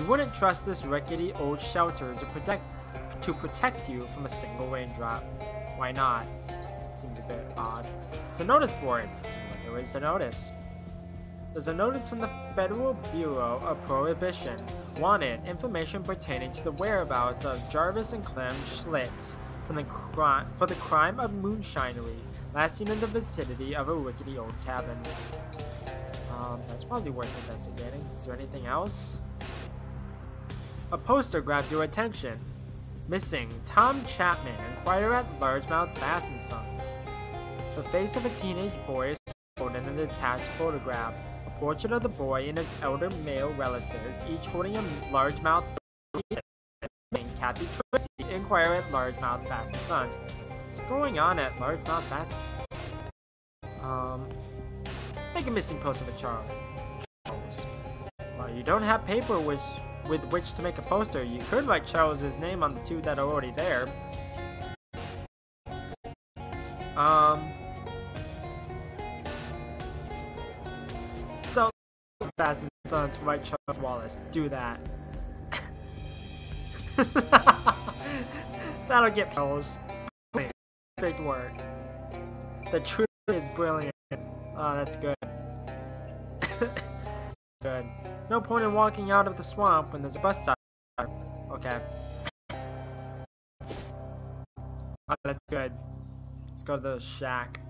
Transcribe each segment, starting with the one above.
You wouldn't trust this rickety old shelter to protect you from a single raindrop. Why not? Seems a bit odd. It's a notice board. See what there is to notice. There's a notice from the Federal Bureau of Prohibition. Wanted information pertaining to the whereabouts of Jarvis and Clem Schlitz for the crime of moonshinery, last seen in the vicinity of a rickety old cabin. That's probably worth investigating. Is there anything else? A poster grabs your attention. Missing Tom Chapman, inquire at Largemouth Bass & Sons. The face of a teenage boy is shown in an attached photograph. A portrait of the boy and his elder male relatives, each holding a largemouth. Kathy Tracy, inquire at Largemouth Bass & Sons. What's going on at Largemouth Bass? Make a missing poster for Charles. Well, you don't have paper with which to make a poster. You could write Charles's name on the two that are already there. So, Bass & Sons, write Charles Wallace. Do that. That'll get posts. Big work. The truth is brilliant. Oh, that's good. Good. No point in walking out of the swamp when there's a bus stop. Okay. Oh, that's good. Let's go to the shack.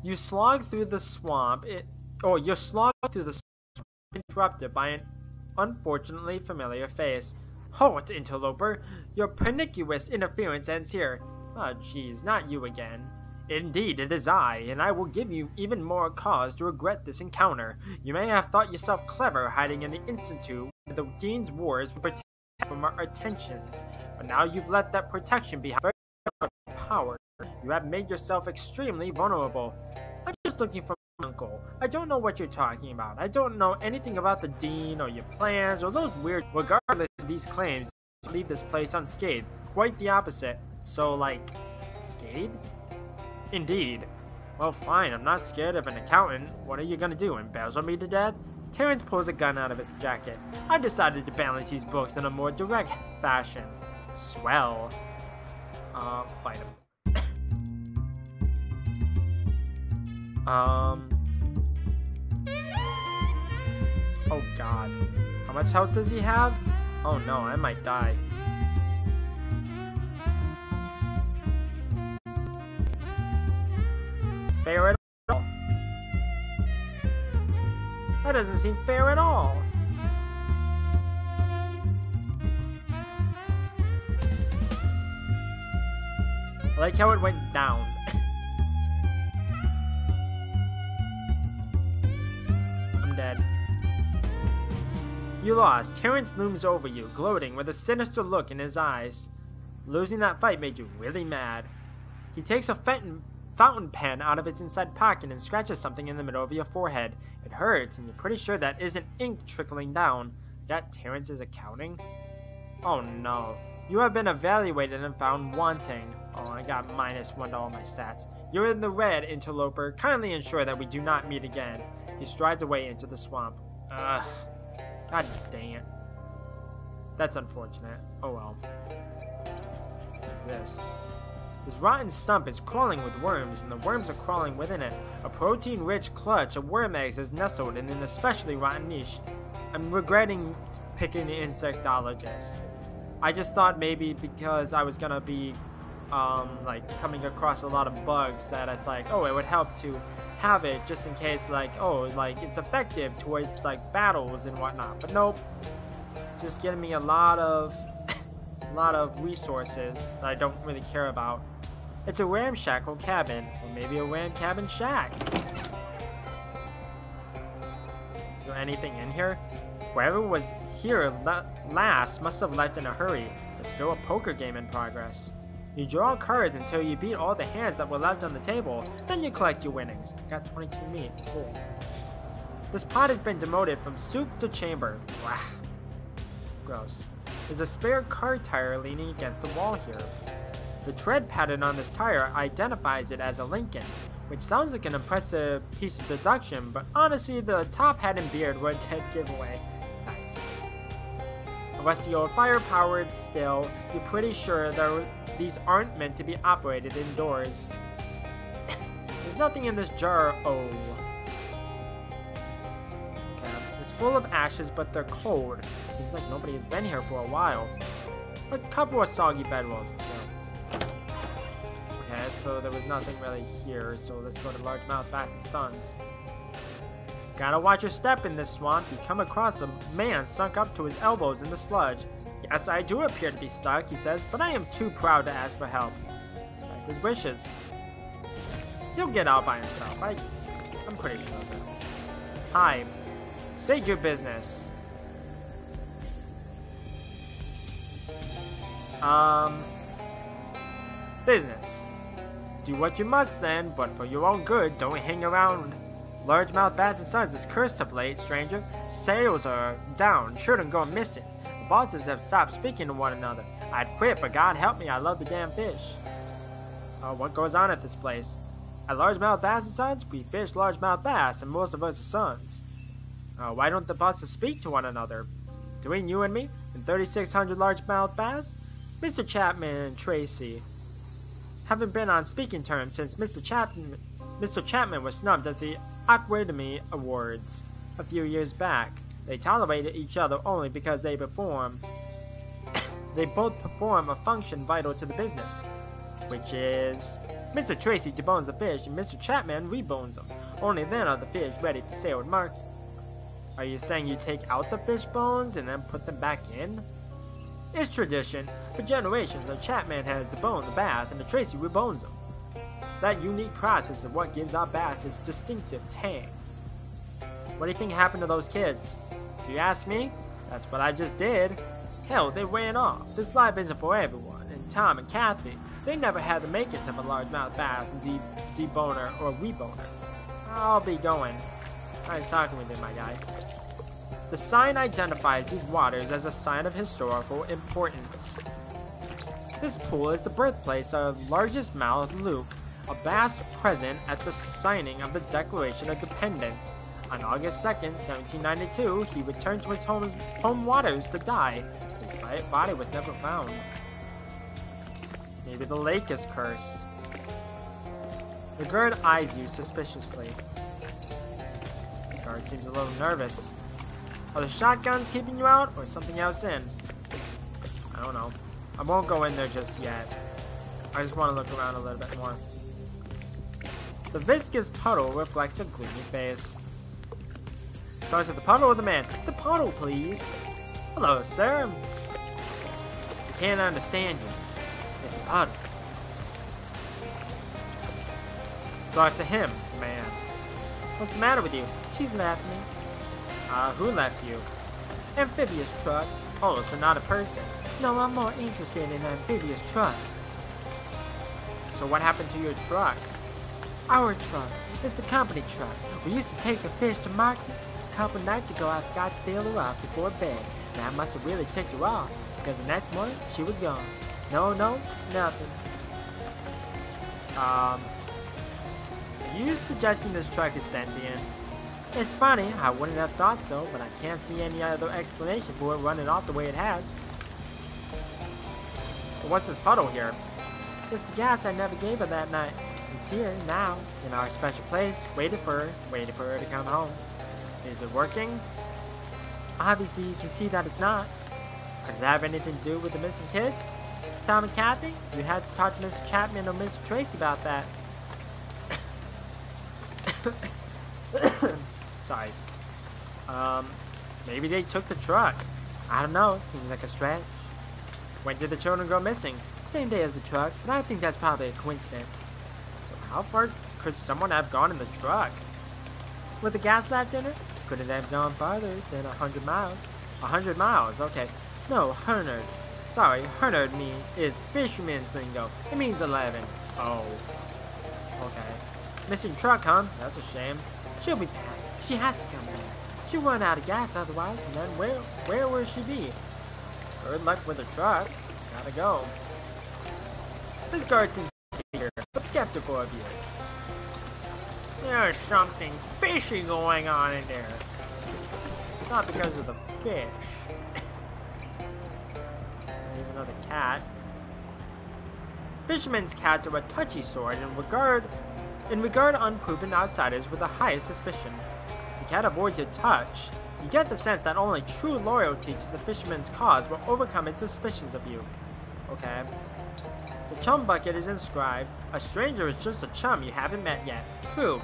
You slog through the swamp. You're slogging through the swamp, interrupted by an unfortunately familiar face. Halt, interloper! Your pernicious interference ends here. Oh, jeez, not you again. Indeed, it is I, and I will give you even more cause to regret this encounter. You may have thought yourself clever hiding in the Institute where the Dean's Wars would protect you from our attentions, but now you've let that protection be power. You have made yourself extremely vulnerable. I'm just looking for my uncle. I don't know what you're talking about. I don't know anything about the Dean or your plans or those weird. Regardless of these claims, leave this place unscathed. Quite the opposite. So, like, scathed? Indeed. Well, fine, I'm not scared of an accountant. What are you gonna do, embezzle me to death? Terrence pulls a gun out of his jacket. I've decided to balance these books in a more direct fashion. Swell. Fight him. Oh god. How much health does he have? Oh no, I might die. Fair at all. That doesn't seem fair at all. I like how it went down. I'm dead. You lost. Terrence looms over you, gloating with a sinister look in his eyes. Losing that fight made you really mad. He takes a fountain pen out of its inside pocket and scratches something in the middle of your forehead. It hurts, and you're pretty sure that isn't ink trickling down. That Terrence is accounting? Oh no. You have been evaluated and found wanting. Oh, I got -1 to all my stats. You're in the red, interloper. Kindly ensure that we do not meet again. He strides away into the swamp. Ugh. God dang it. That's unfortunate. Oh well. What's this? This rotten stump is crawling with worms, and the worms are crawling within it. A protein-rich clutch of worm eggs is nestled in an especially rotten niche. I'm regretting picking the insectologist. I just thought maybe because I was gonna be, like, coming across a lot of bugs that it's like, oh, it would help to have it just in case, like, oh, like, it's effective towards, like, battles and whatnot. But nope. Just getting me a lot of resources that I don't really care about. It's a ramshackle cabin, or maybe a ram cabin shack. Is there anything in here? Whoever was here last must have left in a hurry. There's still a poker game in progress. You draw cards until you beat all the hands that were left on the table, then you collect your winnings. I got 22 meat. Cool. This pot has been demoted from soup to chamber. Blah. Gross. There's a spare car tire leaning against the wall here. The tread pattern on this tire identifies it as a Lincoln, which sounds like an impressive piece of deduction, but honestly the top hat and beard were a dead giveaway. Nice. Rusty old fire-powered still, you're pretty sure these aren't meant to be operated indoors. There's nothing in this jar, oh. Okay, it's full of ashes, but they're cold. Seems like nobody has been here for a while. A couple of soggy bedrolls. Okay, so there was nothing really here, so let's go to Largemouth Bass's Sons. Gotta watch your step in this swamp. You come across a man sunk up to his elbows in the sludge. Yes, I do appear to be stuck, he says, but I am too proud to ask for help. Respect his wishes. He'll get out by himself. I'm pretty sure of it. Hi. State your business. Business. Do what you must then, but for your own good, don't hang around. Largemouth Bass & Sons is cursed of late, stranger. Sales are down, shouldn't go missing. The bosses have stopped speaking to one another. I'd quit, but God help me, I love the damn fish. What goes on at this place? At Largemouth Bass & Sons, we fish largemouth bass, and most of us are sons. Why don't the bosses speak to one another? Between you and me, and 3,600 largemouth bass? Mr. Chapman and Tracy haven't been on speaking terms since Mr. Chapman was snubbed at the Aquademy Awards a few years back. They tolerated each other only because they both perform a function vital to the business, which is Mr. Tracy debones the fish and Mr. Chapman rebones them. Only then are the fish ready for sale and market. Are you saying you take out the fish bones and then put them back in? It's tradition. For generations, the Chapman has deboned the bass and the Tracy rebones them. That unique process is what gives our bass its distinctive tang. What do you think happened to those kids? If you ask me, that's what I just did. Hell, they ran off. This life isn't for everyone, and Tom and Kathy, they never had the makings of a largemouth bass and deboner or reboner. I'll be going. Nice talking with you, my guy. The sign identifies these waters as a sign of historical importance. This pool is the birthplace of largest mouth Luke, a bass present at the signing of the Declaration of Independence. On August 2nd, 1792, he returned to his home waters to die. His body was never found. Maybe the lake is cursed. The guard eyes you suspiciously. The guard seems a little nervous. Are the shotguns keeping you out, or something else in? I don't know. I won't go in there just yet. I just want to look around a little bit more. The viscous puddle reflects a gloomy face. Starts with the puddle or the man? The puddle, please. Hello, sir. I can't understand you. It's a puddle. Talk to him, man. What's the matter with you? She's left me. Who left you? Amphibious truck. Oh, so not a person. No, I'm more interested in amphibious trucks. So what happened to your truck? Our truck. It's the company truck. We used to take the fish to market. A couple nights ago, I forgot to fill her up before bed. And I must have really ticked her off, because the next morning, she was gone. No, nothing. Are you suggesting this truck is sentient? It's funny, I wouldn't have thought so, but I can't see any other explanation for it running off the way it has. So what's this puddle here? It's the gas I never gave her that night. It's here, now, in our special place, waiting for her to come home. Is it working? Obviously, you can see that it's not. Could it have anything to do with the missing kids? Tom and Kathy? You had to talk to Mr. Chapman or Mr. Tracy about that. Sorry. Maybe they took the truck. I don't know, seems like a stretch. When did the children go missing? Same day as the truck, but I think that's probably a coincidence. So how far could someone have gone in the truck? With the gas left in it? Could it have gone farther than 100 miles? 100 miles, okay. No, 100. Sorry, 100 is fisherman's lingo. It means 11. Oh. Okay. Missing truck, huh? That's a shame. She'll be back. She has to come back. She'll run out of gas otherwise, and then where will she be? Good luck with the truck. Gotta go. This guard seems here, but skeptical of you. There's something fishy going on in there. It's not because of the fish. here's another cat. Fishermen's cats are a touchy sort and regard unproven outsiders with the highest suspicion. The cat avoids your touch. You get the sense that only true loyalty to the fisherman's cause will overcome its suspicions of you. Okay. The chum bucket is inscribed, "A stranger is just a chum you haven't met yet." True.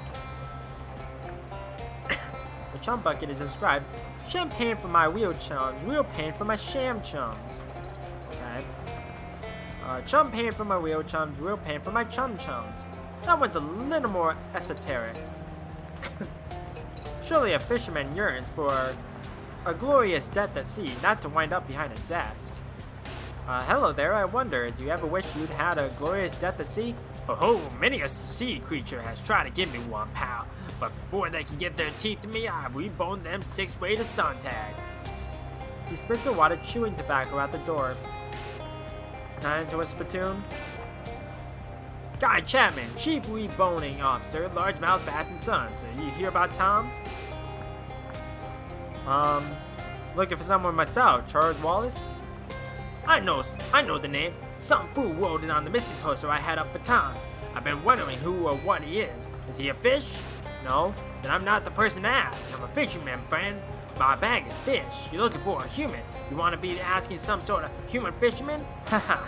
The chum bucket is inscribed, "Champagne for my real chums, real pain for my sham chums." Okay. Chum pain for my real chums, real pain for my chum chums. That one's a little more esoteric. Surely a fisherman yearns for a glorious death at sea, not to wind up behind a desk. Hello there, I wonder, do you ever wish you'd had a glorious death at sea? Oh, many a sea creature has tried to give me one, pal, but before they can get their teeth in me, I've reboned them 6 way to Sontag. He spits a wad of chewing tobacco out the door. Not into a spittoon? Guy Chapman, Chief Reboning Officer, Largemouth Bass and Sons. You hear about Tom? Looking for someone myself, Charles Wallace? I know the name. Some fool wrote it on the missing poster I had up for Tom. I've been wondering who or what he is. Is he a fish? No? Then I'm not the person to ask. I'm a fisherman, friend. My bag is fish. You're looking for a human. You want to be asking some sort of human fisherman? Haha.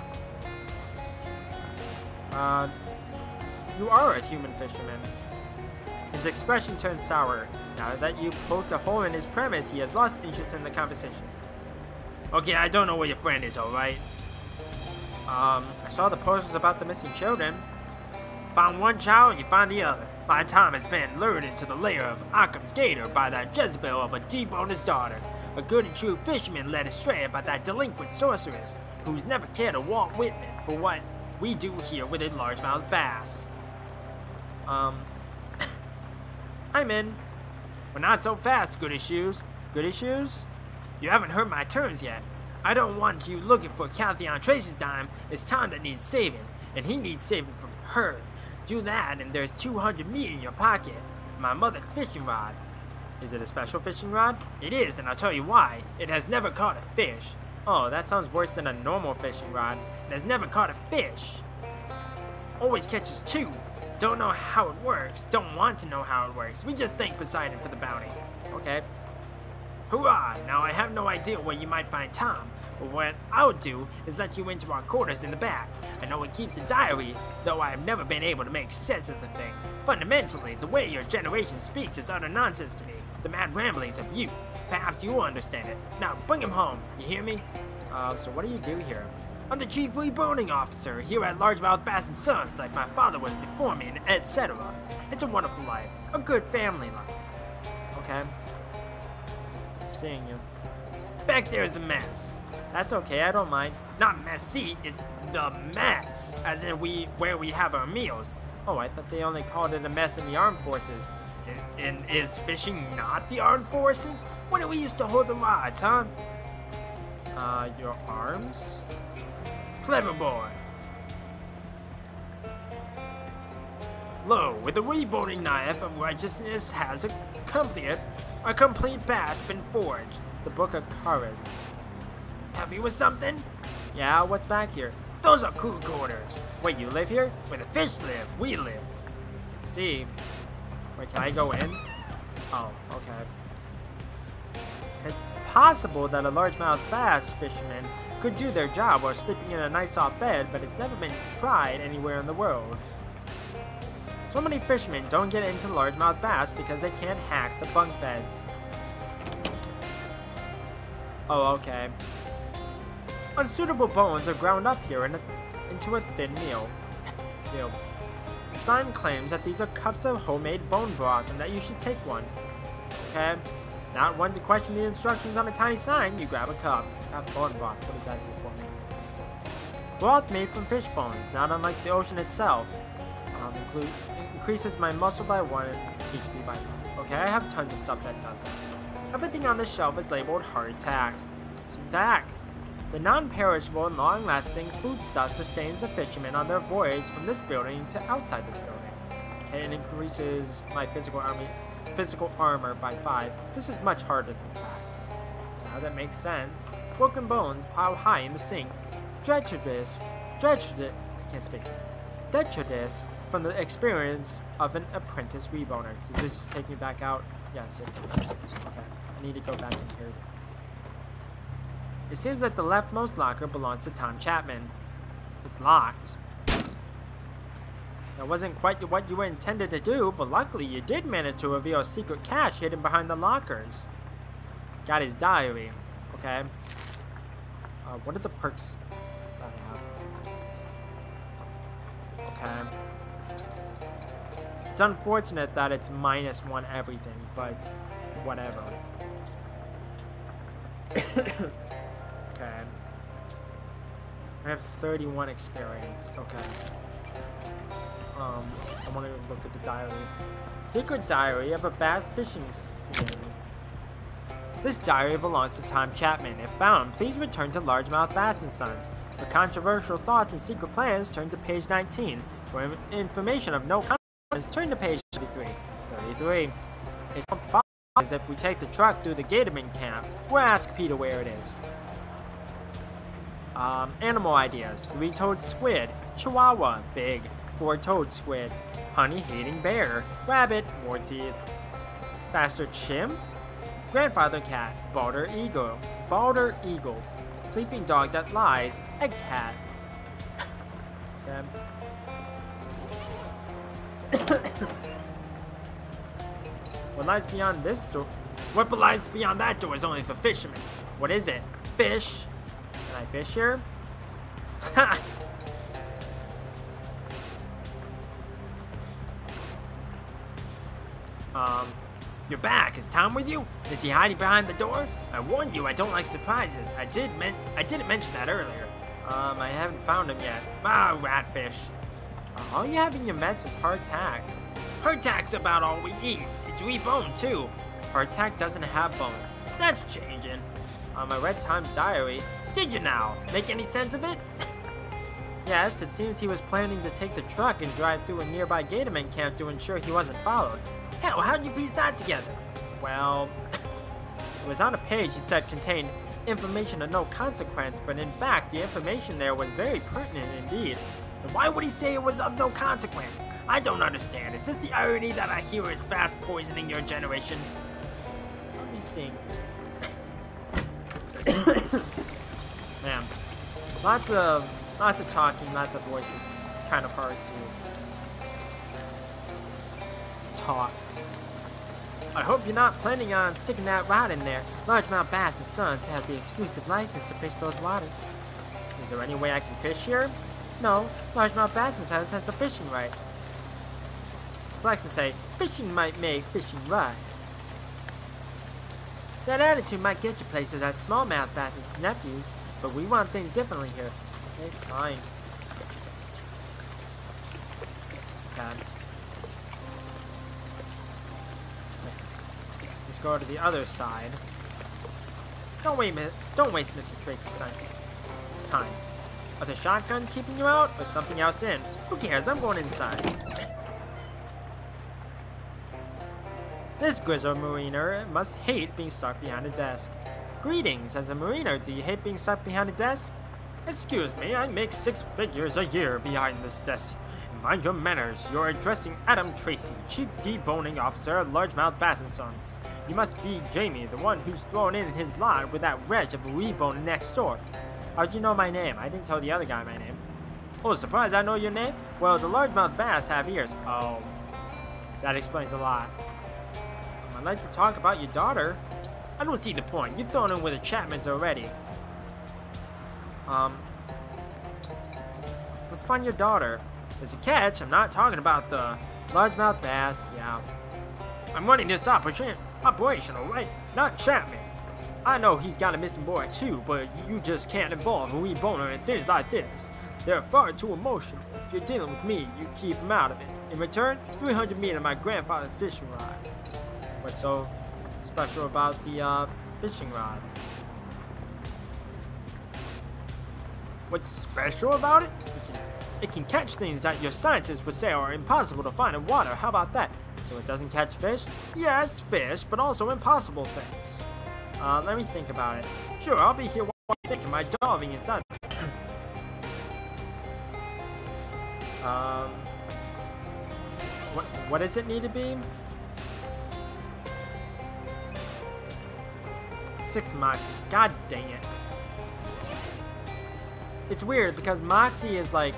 You are a human fisherman. His expression turned sour. Now that you poked a hole in his premise, he has lost interest in the conversation. Okay, I don't know where your friend is, alright? I saw the posters about the missing children. Found one child, you find the other. My Tom has been lured into the lair of Occam's gator by that Jezebel of a deboned daughter. A good and true fisherman led astray by that delinquent sorceress, who's never cared a Walt Whitman for what we do here with a largemouth bass. I'm in. Well, not so fast, Goody Shoes. Goody Shoes? You haven't heard my terms yet. I don't want you looking for Cathy on Tracy's dime. It's Tom that needs saving, and he needs saving from her. Do that, and there's 200 meat in your pocket. My mother's fishing rod. Is it a special fishing rod? It is, and I'll tell you why. It has never caught a fish. Oh, that sounds worse than a normal fishing rod. It has never caught a fish. Always catches 2. Don't know how it works. Don't want to know how it works. We just thank Poseidon for the bounty. Okay. Hurrah! Now I have no idea where you might find Tom, but what I'll do is let you into our quarters in the back. I know it keeps a diary, though I have never been able to make sense of the thing. Fundamentally, the way your generation speaks is utter nonsense to me. The mad ramblings of youth. Perhaps you'll understand it. Now, bring him home. You hear me? So what do you do here? I'm the Chief Reboning Officer here at Largemouth Bass and Sons, like my father was before me, and etc. It's a wonderful life. A good family life. Okay. Seeing you. Back there's the mess. That's okay, I don't mind. Not messy, it's the mess. As in where we have our meals. Oh, I thought they only called it a mess in the armed forces. And is fishing not the armed forces? When did we used to hold the rods, huh? Your arms? Clever boy. Lo, with the reboning knife of righteousness has a complete bass been forged. The Book of Courage. Help you with something? Yeah, what's back here? Those are crew quarters. Wait, you live here? Where the fish live, we live. Let's see. Wait, can I go in? Oh, okay. It's possible that a largemouth bass fisherman could do their job while sleeping in a nice soft bed, but it's never been tried anywhere in the world. So many fishermen don't get into largemouth bass because they can't hack the bunk beds. Oh, okay. Unsuitable bones are ground up here into a thin meal. The sign claims that these are cups of homemade bone broth and that you should take one. Okay? Not one to question the instructions on a tiny sign, you grab a cup. Bone broth, what does that do for me? Broth made from fish bones, not unlike the ocean itself. Increases my muscle by 1 and HP by 5. Okay, I have tons of stuff that does that. Everything on this shelf is labeled hardtack. Some tack. The non-perishable and long-lasting foodstuff sustains the fishermen on their voyage from this building to outside this building. Okay, it increases my physical armor by 5. This is much harder than tack. Yeah, that makes sense. Broken bones piled high in the sink. Detritus, I can't speak. Detritus from the experience of an apprentice reboner. Does this take me back out? Yes, it does. Okay, I need to go back in here. It seems that the leftmost locker belongs to Tom Chapman. It's locked. That wasn't quite what you were intended to do, but luckily you did manage to reveal a secret cache hidden behind the lockers. Got his diary. Okay. What are the perks that I have? Okay. It's unfortunate that it's -1 everything, but whatever. Okay. I have 31 experience. Okay. I want to look at the diary. Secret diary of a bass fishing scene. This diary belongs to Tom Chapman. If found, please return to Largemouth Bass & Sons. For controversial thoughts and secret plans, turn to page 19. For information of no consequence, turn to page 33. 33. It's as if we take the truck through the Gatorman camp. We'll ask Peter where it is. Animal ideas. 3-toed squid. Chihuahua. Big. 4-toed squid. Honey-hating bear. Rabbit. More teeth. Faster chimp. Grandfather cat. Balder eagle. Balder eagle. Sleeping dog that lies. Egg cat. What lies beyond this door? What lies beyond that door is only for fishermen. What is it? Fish? Can I fish here? Ha! You're back. Is Tom with you? Is he hiding behind the door? I warned you I don't like surprises. I didn't mention that earlier. I haven't found him yet. Ah, ratfish. All you have in your mess is hardtack. Hardtack's about all we eat. It's reboned too. Hardtack doesn't have bones. That's changing. I read Tom's diary. Did you now? Make any sense of it? Yes, it seems he was planning to take the truck and drive through a nearby Gatorman camp to ensure he wasn't followed. Hell, how'd you piece that together? Well, it was on a page he said contained information of no consequence, but in fact, the information there was very pertinent indeed. Then why would he say it was of no consequence? I don't understand. Is this the irony that I hear is fast poisoning your generation? Let me sing. Man, lots of talking, lots of voices. It's kind of hard to talk. I hope you're not planning on sticking that rod in there. Largemouth Bass & Sons have the exclusive license to fish those waters. Is there any way I can fish here? No, Largemouth Bass & Sons has the fishing rights. Flex and say, fishing might make fishing right. That attitude might get you places at smallmouth bass and nephews, but we want things differently here. Okay, fine. God. Let's go to the other side. Don't waste Mr. Tracy's time. Are the shotgun keeping you out, or something else in? Who cares? I'm going inside. This grizzled mariner must hate being stuck behind a desk. Greetings, as a mariner, do you hate being stuck behind a desk? Excuse me, I make 6 figures a year behind this desk. Mind your manners, you're addressing Adam Tracy, Chief Deboning Officer of Largemouth Bass & Sons. You must be Jamie, the one who's thrown in his lot with that wretch of a reboner next door. How'd you know my name? I didn't tell the other guy my name. Oh, surprised I know your name? Well, the largemouth bass have ears. Oh, that explains a lot. I'd like to talk about your daughter. I don't see the point. You've thrown in with the Chapmans already. Let's find your daughter. There's a catch. I'm not talking about the largemouth bass. Yeah. I'm running this operational, right? Not Chapman. I know he's got a missing boy too, but you just can't involve a reboner in things like this. They're far too emotional. If you're dealing with me, you keep him out of it. In return, 300 meat of my grandfather's fishing rod. What's so special about the fishing rod? What's special about it? It can catch things that your scientists would say are impossible to find in water. How about that? So it doesn't catch fish? Yes, fish, but also impossible things. Let me think about it. Sure, I'll be here while you think of my delving inside. What does it need to be? 6 Moxie. God dang it. It's weird because Moxie is like,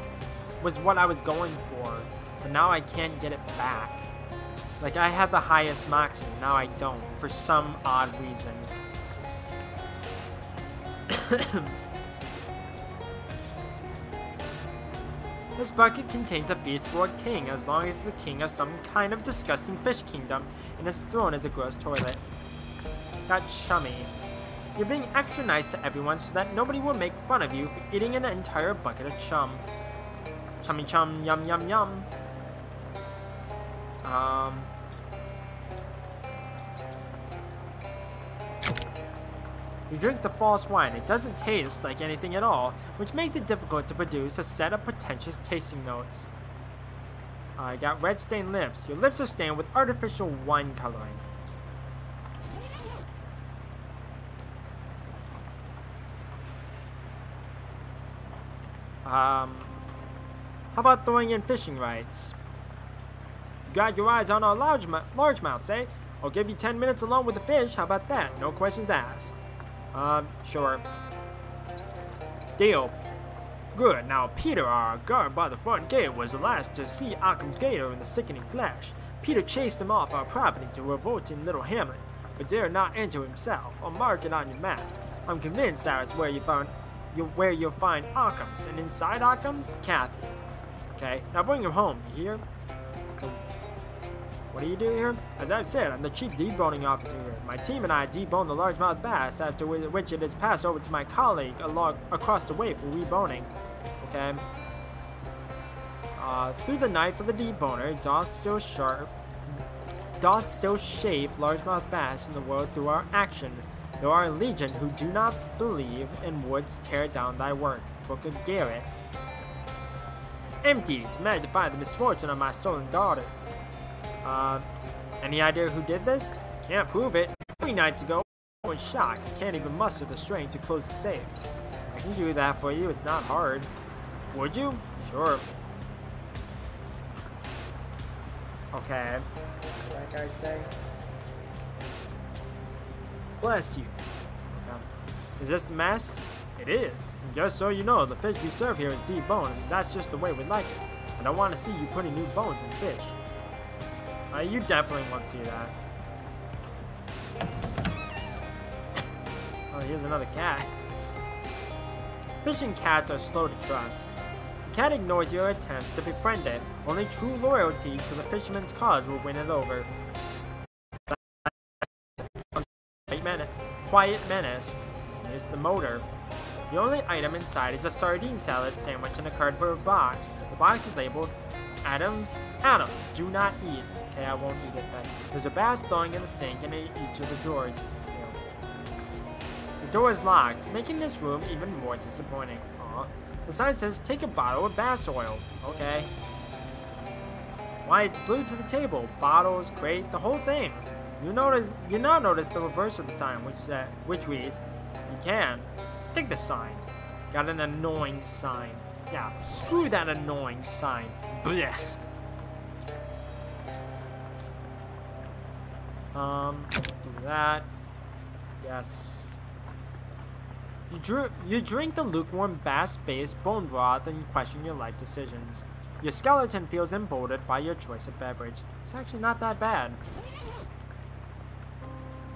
was what I was going for, but now I can't get it back. Like, I had the highest Moxie, now I don't, for some odd reason. This bucket contains a beast-lord king, as long as the king of some kind of disgusting fish kingdom, and his throne is a gross toilet. Got chummy. You're being extra nice to everyone so that nobody will make fun of you for eating an entire bucket of chum. Chummy chum, yum yum yum. You drink the false wine. It doesn't taste like anything at all, which makes it difficult to produce a set of pretentious tasting notes. I got red stained lips. Your lips are stained with artificial wine coloring. How about throwing in fishing rights? You got your eyes on our largemouths, eh? I'll give you 10 minutes alone with the fish. How about that? No questions asked. Sure. Deal. Good. Now, Peter, our guard by the front gate, was the last to see Occam's gator in the sickening flesh. Peter chased him off our property to a revolting little hamlet, but dared not enter himself. I'll mark it on your map. I'm convinced that it's where you'll find Occam's, and inside Occam's, Kathy. Okay, now bring him home, you hear? So, what do you do here? As I've said, I'm the chief deboning officer here. My team and I debone the largemouth bass, after which it is passed over to my colleague across the way for reboning. Okay. Through the knife of the deboner, doth still shape largemouth bass in the world through our action. There are a legion who do not believe and would tear down thy work. Book of Garrett. Empty to magnify the misfortune of my stolen daughter. Any idea who did this? Can't prove it. 3 nights ago, I was shocked. Can't even muster the strength to close the safe. I can do that for you. It's not hard. Would you? Sure. Okay. What did that guy say? Bless you. Is this the mess? It is. And just so you know, the fish we serve here is deboned, and that's just the way we like it. And I want to see you putting new bones in fish. You definitely won't see that. Oh, here's another cat. Fishing cats are slow to trust. The cat ignores your attempts to befriend it. Only true loyalty to the fisherman's cause will win it over. Quiet menace. There's the motor. The only item inside is a sardine salad sandwich in a cardboard box. The box is labeled Adams, do not eat. Okay, I won't eat it then. There's a bass throwing in the sink in each of the drawers. The door is locked, making this room even more disappointing. Aw. The sign says, take a bottle of bass oil. Okay. Why, it's glued to the table. Bottles, crate, the whole thing. You now notice the reverse of the sign, which reads, if you can, take the sign. Got an annoying sign. Yeah, screw that annoying sign. Blech. Do that. Yes. You drink the lukewarm bass-based bone broth and question your life decisions. Your skeleton feels emboldened by your choice of beverage. It's actually not that bad.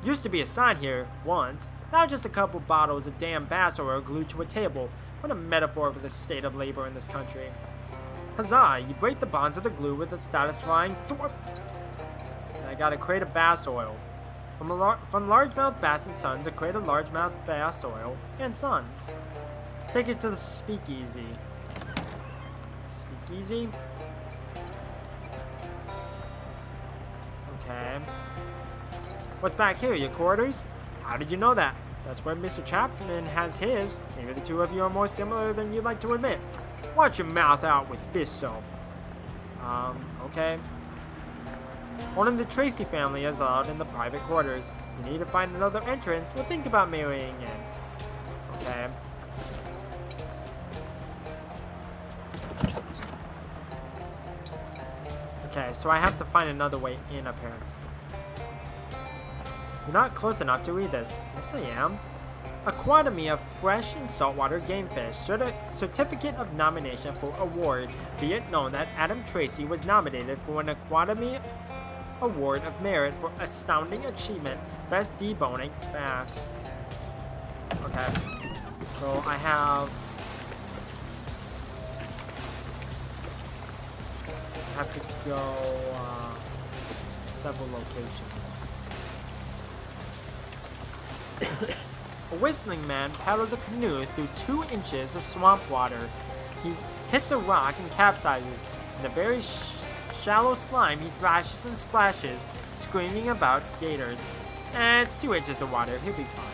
Used to be a sign here, once. Now just a couple bottles of damn bass oil glued to a table. What a metaphor for the state of labor in this country. Huzzah! You break the bonds of the glue with a satisfying thwip. I got a crate of bass oil. From Largemouth Bass and Sons, a crate of largemouth bass oil and Sons. Take it to the speakeasy. Speakeasy? Okay. What's back here, your quarters? How did you know that? That's where Mr. Chapman has his. Maybe the two of you are more similar than you'd like to admit. Watch your mouth out with fish soap. Okay. Only the Tracy family is allowed in the private quarters. You need to find another entrance or think about marrying in. Okay. Okay, so I have to find another way in, apparently. You're not close enough to read this. Yes, I am. Aquademy of Fresh and Saltwater Game Fish. Certificate of Nomination for Award. Be it known that Adam Tracy was nominated for an Aquademy Award of Merit for Astounding Achievement, Best Deboning Bass. Okay. So I have to go several locations. A whistling man paddles a canoe through 2 inches of swamp water. He hits a rock and capsizes. In a very shallow slime, he thrashes and splashes, screaming about gators. It's 2 inches of water. He'll be fine.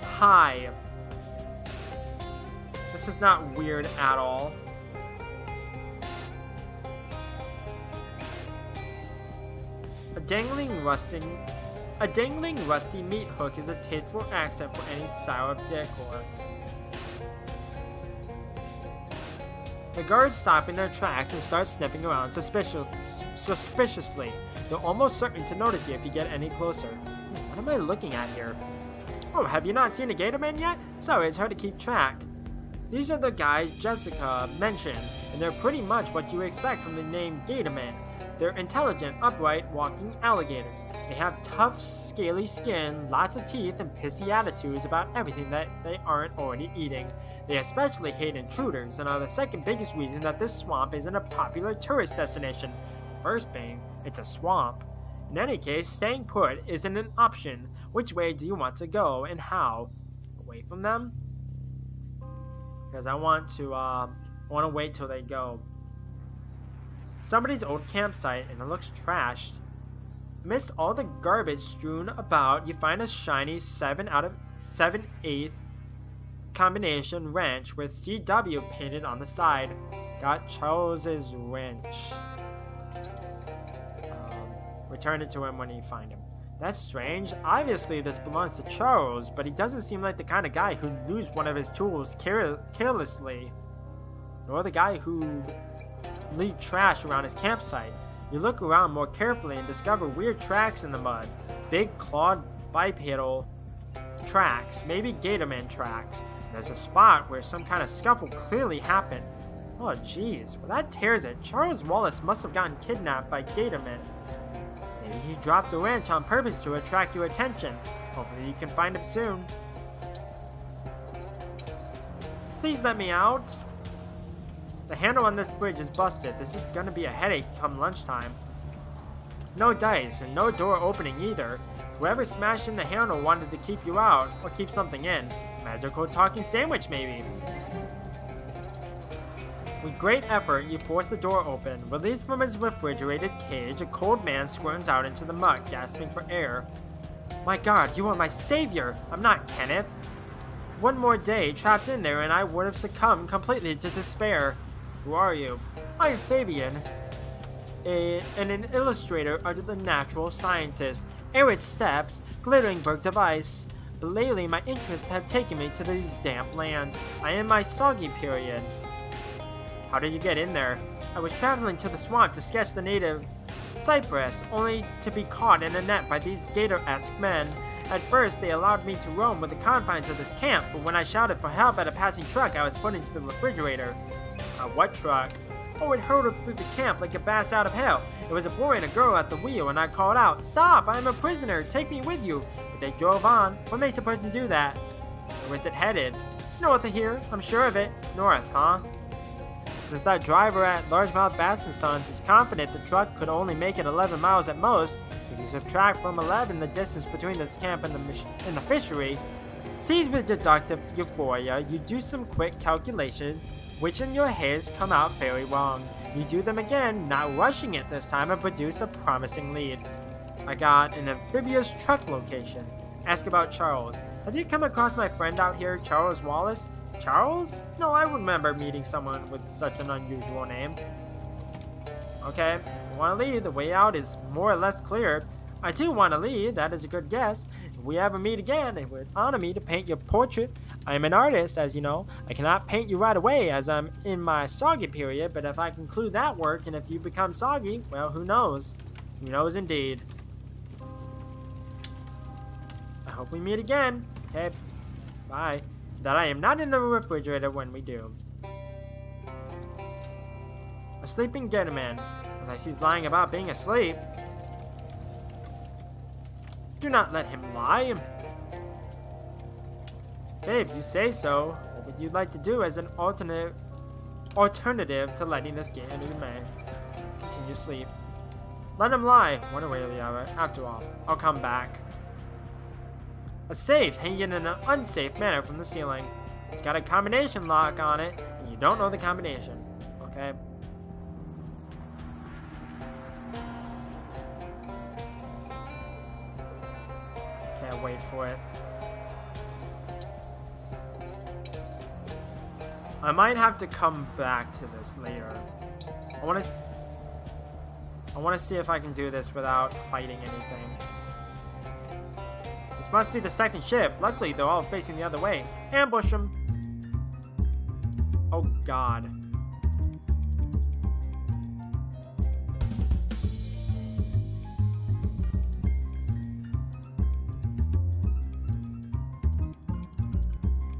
Hi. This is not weird at all. A dangling rusty meat hook is a tasteful accent for any style of decor. The guards stop in their tracks and start sniffing around suspiciously. They're almost certain to notice you if you get any closer. What am I looking at here? Oh, have you not seen a gatorman yet? Sorry, it's hard to keep track. These are the guys Jessica mentioned, and they're pretty much what you would expect from the name Gatorman. They're intelligent, upright, walking alligators. They have tough, scaly skin, lots of teeth, and pissy attitudes about everything that they aren't already eating. They especially hate intruders, and are the second biggest reason that this swamp isn't a popular tourist destination. First being, it's a swamp. In any case, staying put isn't an option. Which way do you want to go, and how? Away from them? Because I want to wait till they go. Somebody's old campsite, and it looks trashed. Amidst all the garbage strewn about, you find a shiny 7/8 combination wrench with CW painted on the side. Got Charles's wrench. Return it to him when you find him. That's strange. Obviously this belongs to Charles, but he doesn't seem like the kind of guy who'd lose one of his tools carelessly. Nor the guy who'd leave trash around his campsite. You look around more carefully and discover weird tracks in the mud. Big clawed bipedal tracks, maybe Gatorman tracks. There's a spot where some kind of scuffle clearly happened. Oh jeez, well that tears it. Charles Wallace must have gotten kidnapped by Gatorman. Maybe he dropped the wrench on purpose to attract your attention. Hopefully you can find him soon. Please let me out. The handle on this fridge is busted. This is gonna be a headache come lunchtime. No dice, and no door opening either. Whoever smashed in the handle wanted to keep you out, or keep something in. Magical talking sandwich, maybe. With great effort, you force the door open. Released from his refrigerated cage, a cold man squirms out into the muck, gasping for air. My God, you are my savior! I'm not Kenneth. One more day trapped in there and I would have succumbed completely to despair. Who are you? I'm Fabian, an illustrator under the natural sciences. Arid steppes, glittering bergs of ice. But lately my interests have taken me to these damp lands. I am in my soggy period. How did you get in there? I was traveling to the swamp to sketch the native cypress, only to be caught in a net by these gator-esque men. At first, they allowed me to roam with the confines of this camp, but when I shouted for help at a passing truck, I was put into the refrigerator. What truck? Oh, it hurtled through the camp like a bass out of hell. It was a boy and a girl at the wheel, and I called out, "Stop! I am a prisoner! Take me with you!" But they drove on. What makes a person do that? Where was it headed? North of here. I'm sure of it. North, huh? Since that driver at Largemouth Bass & Sons is confident the truck could only make it 11 miles at most, if you subtract from 11 the distance between this camp and the fishery, seized with deductive euphoria, you do some quick calculations, which in your heads come out very wrong. You do them again, not rushing it this time, and produce a promising lead. I got an amphibious truck location. Ask about Charles. Have you come across my friend out here, Charles Wallace? Charles? No, I remember meeting someone with such an unusual name. Okay, want to leave, the way out is more or less clear. I do want to leave, that is a good guess. If we ever meet again, it would honor me to paint your portrait. I am an artist, as you know. I cannot paint you right away, as I'm in my soggy period, but if I conclude that work, and if you become soggy, well, who knows? Who knows indeed. I hope we meet again. Okay, bye. That I am not in the refrigerator when we do. A sleeping gentleman. Unless he's lying about being asleep. Do not let him lie. Okay, if you say so, what would you like to do as an alternative to letting this gentleman continue sleep? Let him lie, one way or the other. After all, I'll come back. A safe hanging in an unsafe manner from the ceiling. It's got a combination lock on it, and you don't know the combination. Okay? Can't wait for it. I might have to come back to this later. I want to see if I can do this without fighting anything. This must be the second shift. Luckily, they're all facing the other way. Ambush them. Oh, God.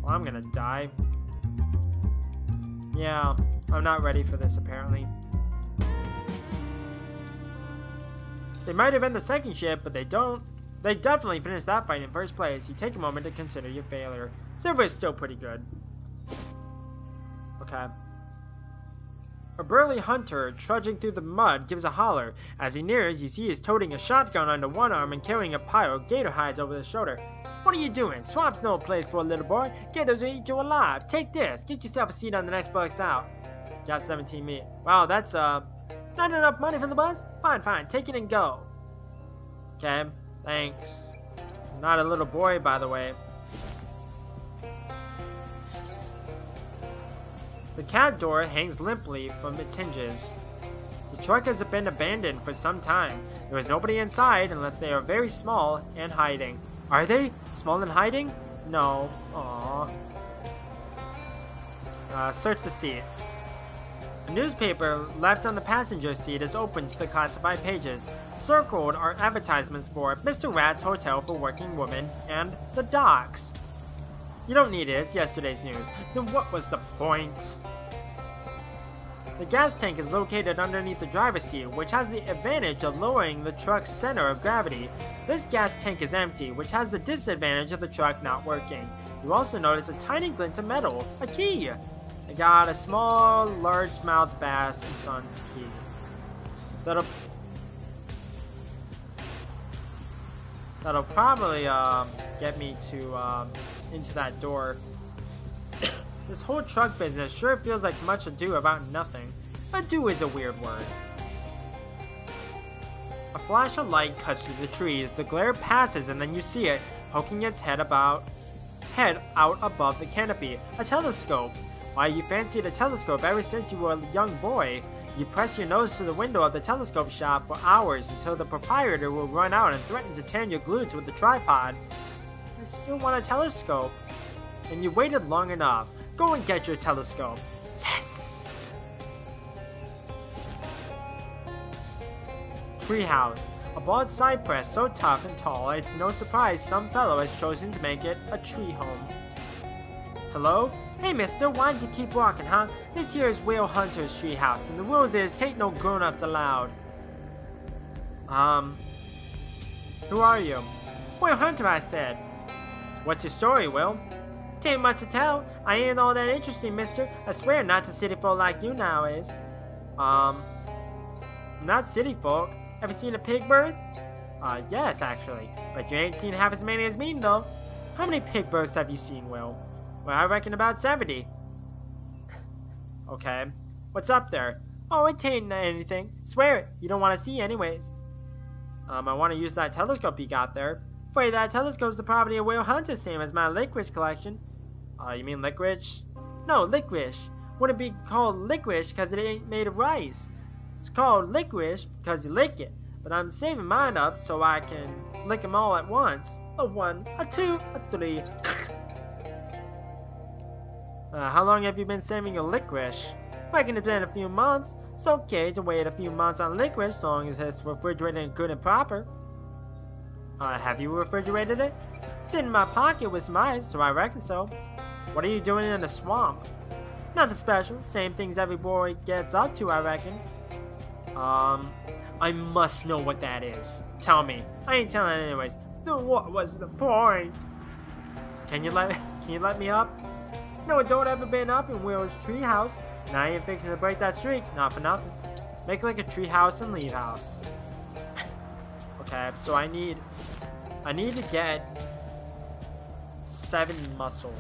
Well, I'm gonna die. Yeah, I'm not ready for this, apparently. They might have been the second shift, but they definitely finished that fight in first place. You take a moment to consider your failure. Silver is still pretty good. Okay. A burly hunter trudging through the mud gives a holler. As he nears, you see he's toting a shotgun under one arm and carrying a pile of gator hides over his shoulder. What are you doing? Swamp's no place for a little boy. Gators will eat you alive. Take this. Get yourself a seat on the next bus out. Got 17 meat. Wow, that's, not enough money for the bus? Fine, fine. Take it and go. Okay, thanks. Not a little boy, by the way. The cat door hangs limply from its hinges. The truck has been abandoned for some time. There is nobody inside unless they are very small and hiding. Are they? Small and hiding? No. Aww. Search the seats. A newspaper left on the passenger seat is open to the classified pages. Circled are advertisements for Mr. Rat's Hotel for Working Women and The Docks. You don't need it, it's yesterday's news. Then what was the point? The gas tank is located underneath the driver's seat, which has the advantage of lowering the truck's center of gravity. This gas tank is empty, which has the disadvantage of the truck not working. You also notice a tiny glint of metal, a key. I got a small, largemouth bass and son's key. That'll probably get me to into that door. This whole truck business sure feels like much ado about nothing. Ado is a weird word. A flash of light cuts through the trees. The glare passes and then you see it, poking its head out above the canopy. A telescope. Why, you fancied a telescope ever since you were a young boy. You press your nose to the window of the telescope shop for hours until the proprietor will run out and threaten to tan your glutes with the tripod. You still want a telescope. And you waited long enough. Go and get your telescope. Yes! Treehouse. A bald cypress so tough and tall, it's no surprise some fellow has chosen to make it a tree home. Hello? Hey mister, why'd you keep walking, huh? This here is Whale Hunter's treehouse, and the rules is take no grown-ups allowed. Who are you? Whale Hunter, I said. What's your story, Will? Tain't much to tell. I ain't all that interesting, mister. I swear not to city folk like you nowadays. Not city folk. Ever seen a pig bird? Yes, actually. But you ain't seen half as many as me, though. How many pig birds have you seen, Will? Well, I reckon about 70. Okay. What's up there? Oh, it ain't anything. Swear it. You don't want to see anyways. I want to use that telescope you got there. Afraid that telescope's the property of Whale Hunter, same as my licorice collection. You mean licorice? No, licorice. Wouldn't be called licorice because it ain't made of rice. It's called licorice because you lick it, but I'm saving mine up so I can lick them all at once. A 1, a 2, a 3. How long have you been saving your licorice? Reckon it's been a few months. It's okay to wait a few months on licorice as long as it's refrigerated and good and proper. Have you refrigerated it? It's in my pocket with some ice, so I reckon so. What are you doing in the swamp? Nothing special. Same things every boy gets up to, I reckon. I must know what that is. Tell me. I ain't telling anyways. Then what was the point? Can you let me up? No, don't ever been up in Will's treehouse. Now you ain't fixing to break that streak. Not for nothing. Make like a treehouse and leave house. Okay, so I need to get 7 muscle.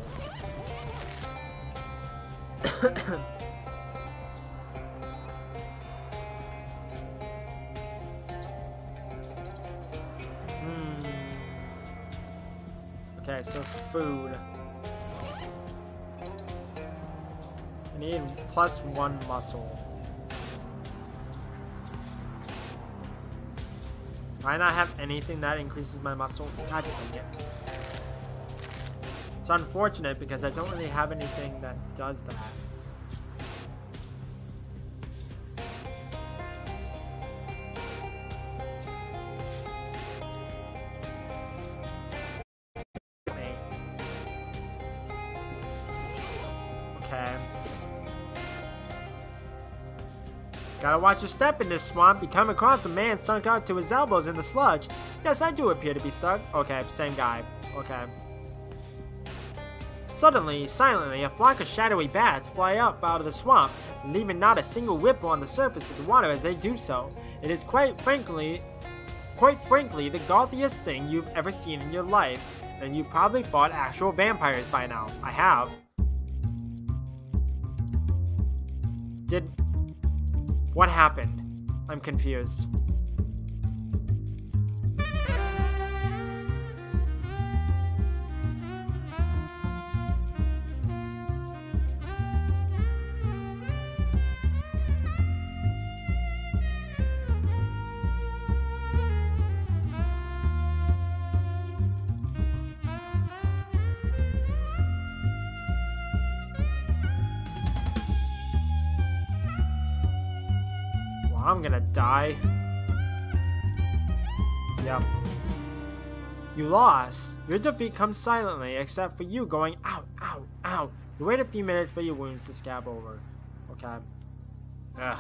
Okay, so food. I need +1 muscle. Do I not have anything that increases my muscle? God dang it. It's unfortunate because I don't really have anything that does that. Okay. Gotta watch your step in this swamp. You come across a man sunk out to his elbows in the sludge. Yes, I do appear to be stuck. Okay, same guy. Okay. Suddenly, silently, a flock of shadowy bats fly up out of the swamp, leaving not a single ripple on the surface of the water as they do so. It is quite frankly, the gothiest thing you've ever seen in your life, and you probably fought actual vampires by now. I have. What happened? I'm confused. I'm gonna die. Yep. You lost. Your defeat comes silently, except for you going ow, ow, ow. You wait a few minutes for your wounds to scab over. Okay. Ugh.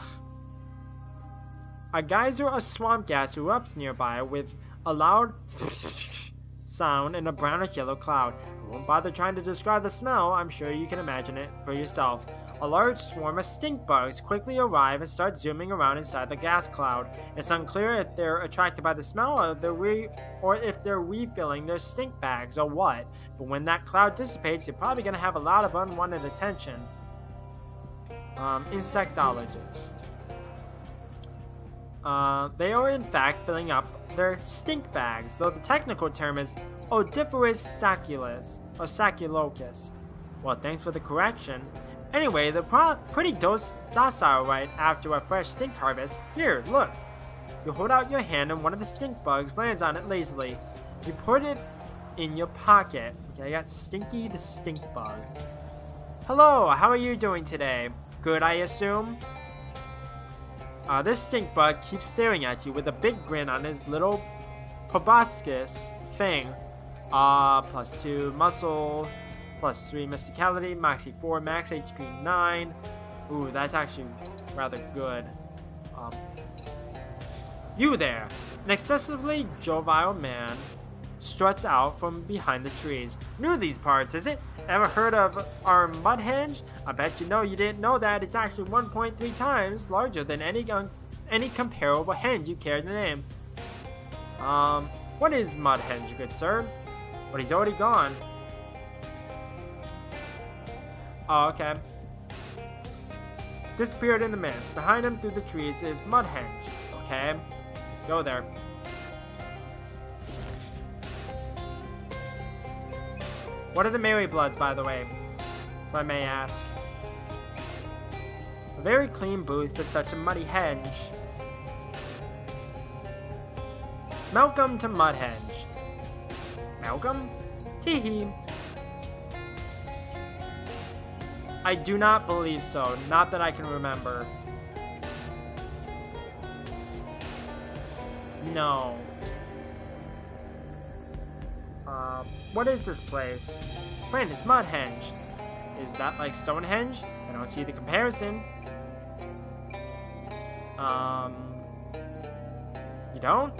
A geyser of swamp gas erupts nearby with a loud sound and a brownish yellow cloud. I won't bother trying to describe the smell. I'm sure you can imagine it for yourself. A large swarm of stink bugs quickly arrive and start zooming around inside the gas cloud. It's unclear if they're attracted by the smell or if they're refilling their stink bags or what. But when that cloud dissipates, you're probably going to have a lot of unwanted attention. Insectologist. They are in fact filling up their stink bags, though the technical term is Odiferous Sacculus or Sacculocus. Well, thanks for the correction. Anyway, they're pretty docile right after a fresh stink harvest. Here, look. You hold out your hand and one of the stink bugs lands on it lazily. You put it in your pocket. Okay, I got Stinky the stink bug. Hello, how are you doing today? Good, I assume? This stink bug keeps staring at you with a big grin on his little proboscis thing. +2 muscle. +3 mysticality, maxi 4, max HP 9. Ooh, that's actually rather good. You there! An excessively jovial man struts out from behind the trees. New to these parts, is it? Ever heard of our mudhenge? I bet you know you didn't know that it's actually 1.3 times larger than any comparable henge you care to name. What is mudhenge, good sir? But he's already gone. Oh, okay. Disappeared in the mist. Behind him through the trees is Mudhenge. Okay, let's go there. What are the Mary Bloods, by the way? If I may ask. A very clean booth for such a muddy henge. Welcome to Mudhenge. Malcolm? Teehee. I do not believe so. Not that I can remember. No. What is this place? Friend, it's Mudhenge. Is that like Stonehenge? I don't see the comparison. You don't?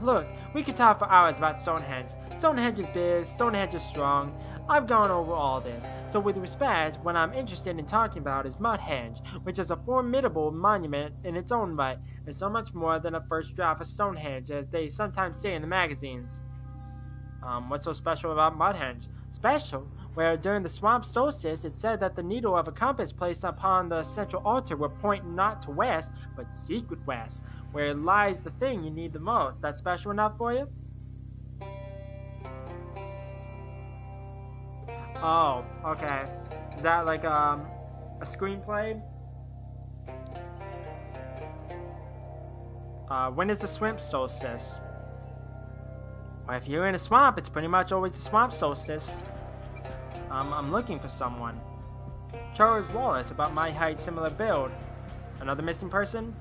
Look, we could talk for hours about Stonehenge. Stonehenge is big, Stonehenge is strong. I've gone over all this. So with respect, what I'm interested in talking about is Mudhenge, which is a formidable monument in its own right, and so much more than a first draft of Stonehenge, as they sometimes say in the magazines. What's so special about Mudhenge? Special? Where during the swamp solstice, it said that the needle of a compass placed upon the central altar would point not to west, but secret west, where lies the thing you need the most. That's special enough for you? Oh, okay. Is that like a screenplay? When is the swamp solstice? Well, if you're in a swamp, it's pretty much always the swamp solstice. I'm looking for someone. Charles Wallace, about my height, similar build. Another missing person?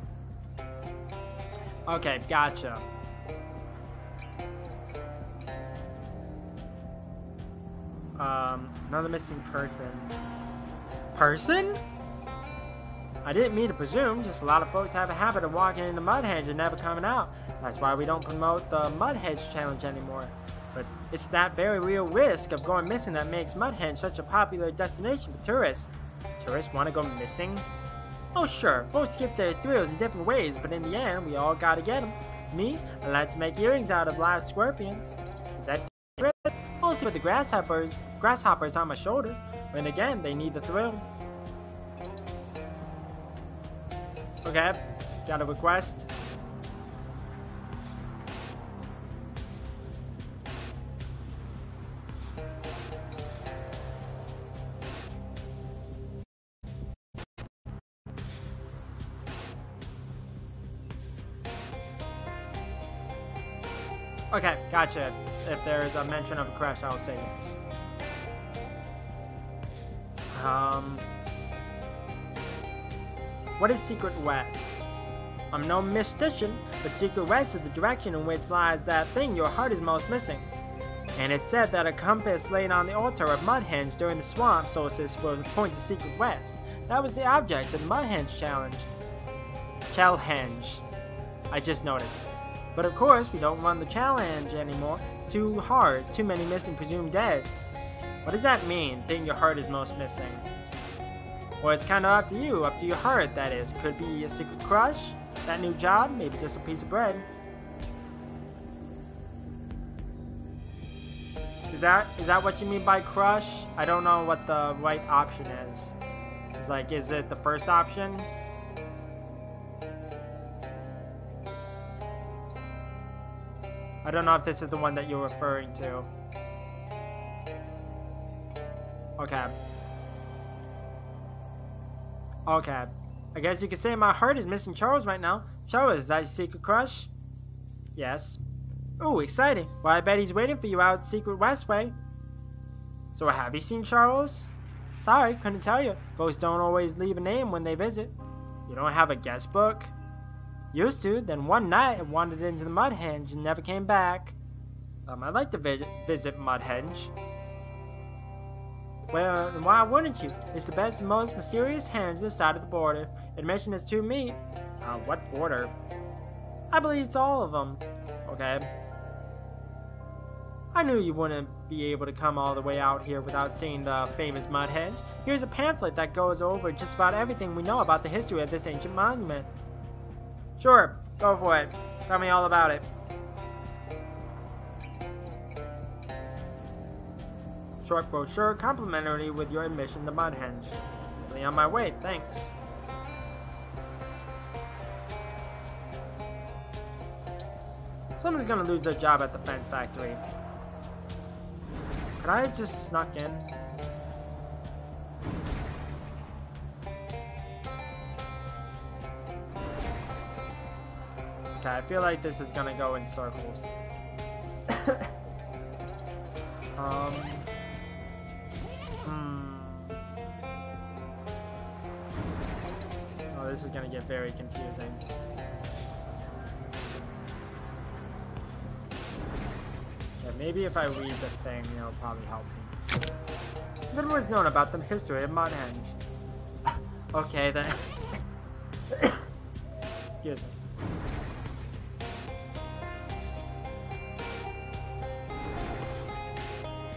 Okay, gotcha. Another missing person. Person? I didn't mean to presume, just a lot of folks have a habit of walking into Mudhenge and never coming out. That's why we don't promote the Mudhenge challenge anymore. But it's that very real risk of going missing that makes Mudhenge such a popular destination for tourists. Tourists want to go missing? Oh sure, folks get their thrills in different ways, but in the end, we all gotta get them. Me, I like to make earrings out of live scorpions. Is that risk? Mostly with the grasshoppers on my shoulders, but again, they need the thrill. Okay, got a request. Okay, gotcha. If there's a mention of a crash, I'll say yes. What is Secret West? I'm no mystician, but Secret West is the direction in which lies that thing your heart is most missing. And it's said that a compass laid on the altar of Mudhenge during the swamp solstice will point to Secret West. That was the object of the Mudhenge challenge. Challenge. I just noticed. But of course, we don't run the challenge anymore. Too hard, too many missing presumed deads. What does that mean, thing your heart is most missing? Well, it's kind of up to you, up to your heart, that is. Could be a secret crush, that new job, maybe just a piece of bread. Is that what you mean by crush? I don't know what the right option is. It's like, is it the first option? I don't know if this is the one that you're referring to. Okay. Okay. I guess you could say my heart is missing Charles right now. Charles, is that your secret crush? Yes. Ooh, exciting. Well, I bet he's waiting for you out Secret Westway. So have you seen Charles? Sorry, couldn't tell you. Folks don't always leave a name when they visit. You don't have a guest book? Used to, then one night I wandered into the Mudhenge and never came back. I'd like to visit Mudhenge. Well, why wouldn't you? It's the best and most mysterious henge this side of the border. Admission is to me. What border? I believe it's all of them. Okay. I knew you wouldn't be able to come all the way out here without seeing the famous Mudhenge. Here's a pamphlet that goes over just about everything we know about the history of this ancient monument. Sure, go for it. Tell me all about it. Short brochure, complimentary with your admission to Mudhenge. Really on my way, thanks. Someone's gonna lose their job at the fence factory. Could I have just snuck in? Okay, I feel like this is gonna go in circles. Oh, this is gonna get very confusing. Okay, maybe if I read the thing, it'll probably help me. Little was known about the history of Mudhenge. Okay, then. Excuse me.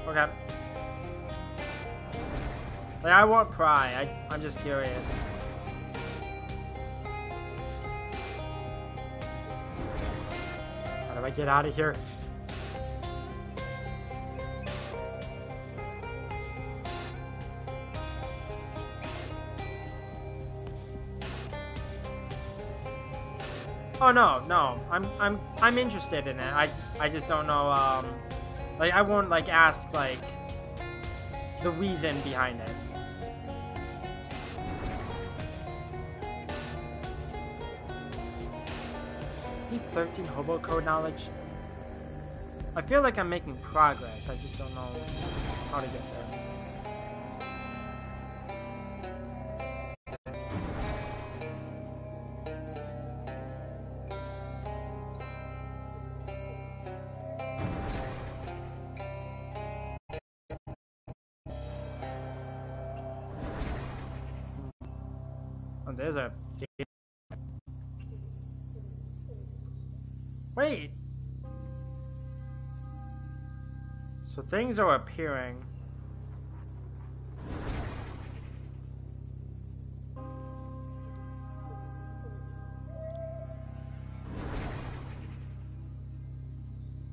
Okay. Like, I won't pry. I'm just curious. How do I get out of here? Oh no. I'm interested in it. I just don't know. Like, I won't like ask like the reason behind it. Need 13 hobo code knowledge. I feel like I'm making progress. I just don't know how to get there. Oh, there's a... Wait! So things are appearing.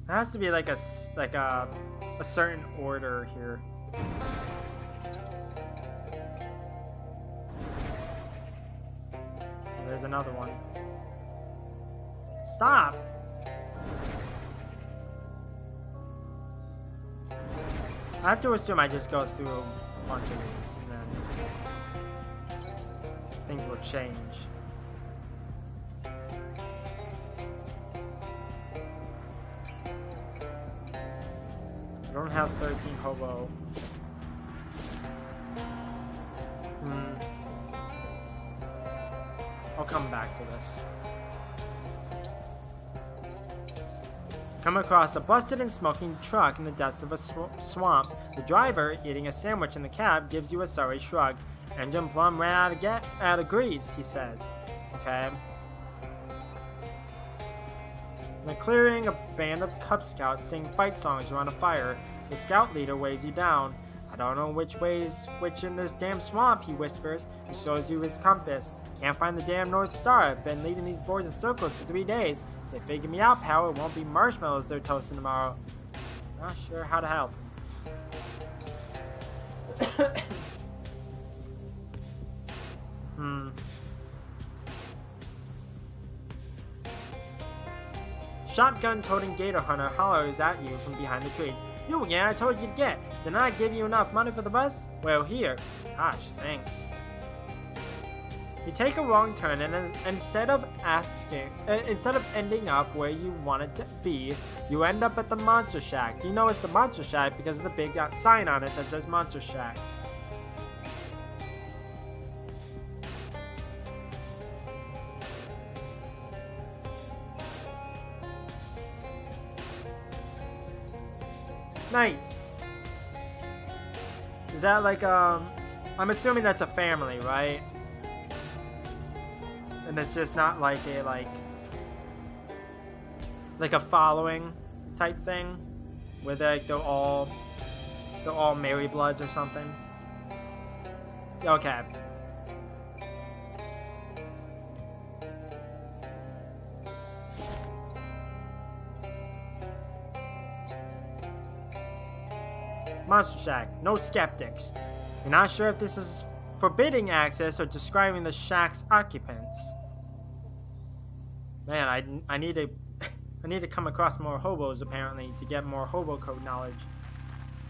There has to be like a certain order here. There's another one. Stop! I have to assume I just go through a bunch of these and then things will change. I don't have 13 hobo. I'll come back to this. Come across a busted and smoking truck in the depths of a swamp. The driver, eating a sandwich in the cab, gives you a sorry shrug. Engine plumb ran out of grease, he says. Okay. In the clearing, a band of Cub Scouts sing fight songs around a fire. The scout leader waves you down. I don't know which way's which in this damn swamp, he whispers. He shows you his compass. Can't find the damn North Star. I've been leading these boys in circles for 3 days. They figured me out, pal. It won't be marshmallows they're toasting tomorrow. Not sure how to help. Shotgun-toting gator hunter hollers at you from behind the trees. You again, I told you to get. Didn't I give you enough money for the bus? Well, here. Gosh, thanks. You take a wrong turn, and instead of ending up where you wanted to be, you end up at the Monster Shack. You know it's the Monster Shack because of the big sign on it that says Monster Shack. Nice. Is that like I'm assuming that's a family, right? And it's just not like a like a following type thing where they're all Mary Bloods or something. Okay. Monster Shack, no skeptics. You're not sure if this is forbidding access or describing the shack's occupants. Man, I need to come across more hobos apparently to get more hobo code knowledge.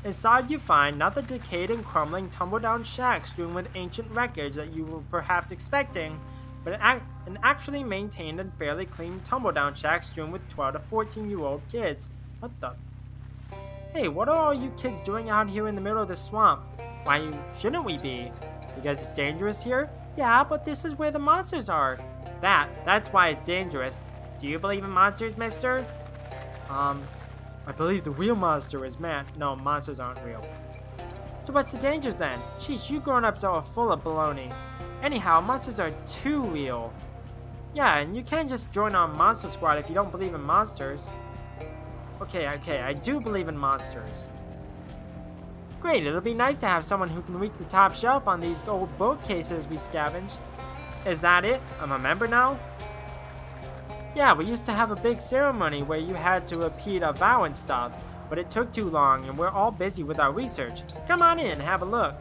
Inside you find not the decayed and crumbling tumble-down shack strewn with ancient wreckage that you were perhaps expecting, but an actually maintained and fairly clean tumble-down shack strewn with 12 to 14-year-old kids. What the? Hey, what are all you kids doing out here in the middle of the swamp? Why shouldn't we be? Because it's dangerous here? Yeah, but this is where the monsters are. That's why it's dangerous. Do you believe in monsters, mister? I believe the real monster is man. No, monsters aren't real. So what's the dangers then? Sheesh, you grown-ups are full of baloney. Anyhow, monsters are too real. Yeah, and you can't just join our monster squad if you don't believe in monsters. Okay, I do believe in monsters. Great, it'll be nice to have someone who can reach the top shelf on these old bookcases we scavenged. Is that it? I'm a member now? Yeah, we used to have a big ceremony where you had to repeat a vow and stuff, but it took too long and we're all busy with our research. Come on in and have a look.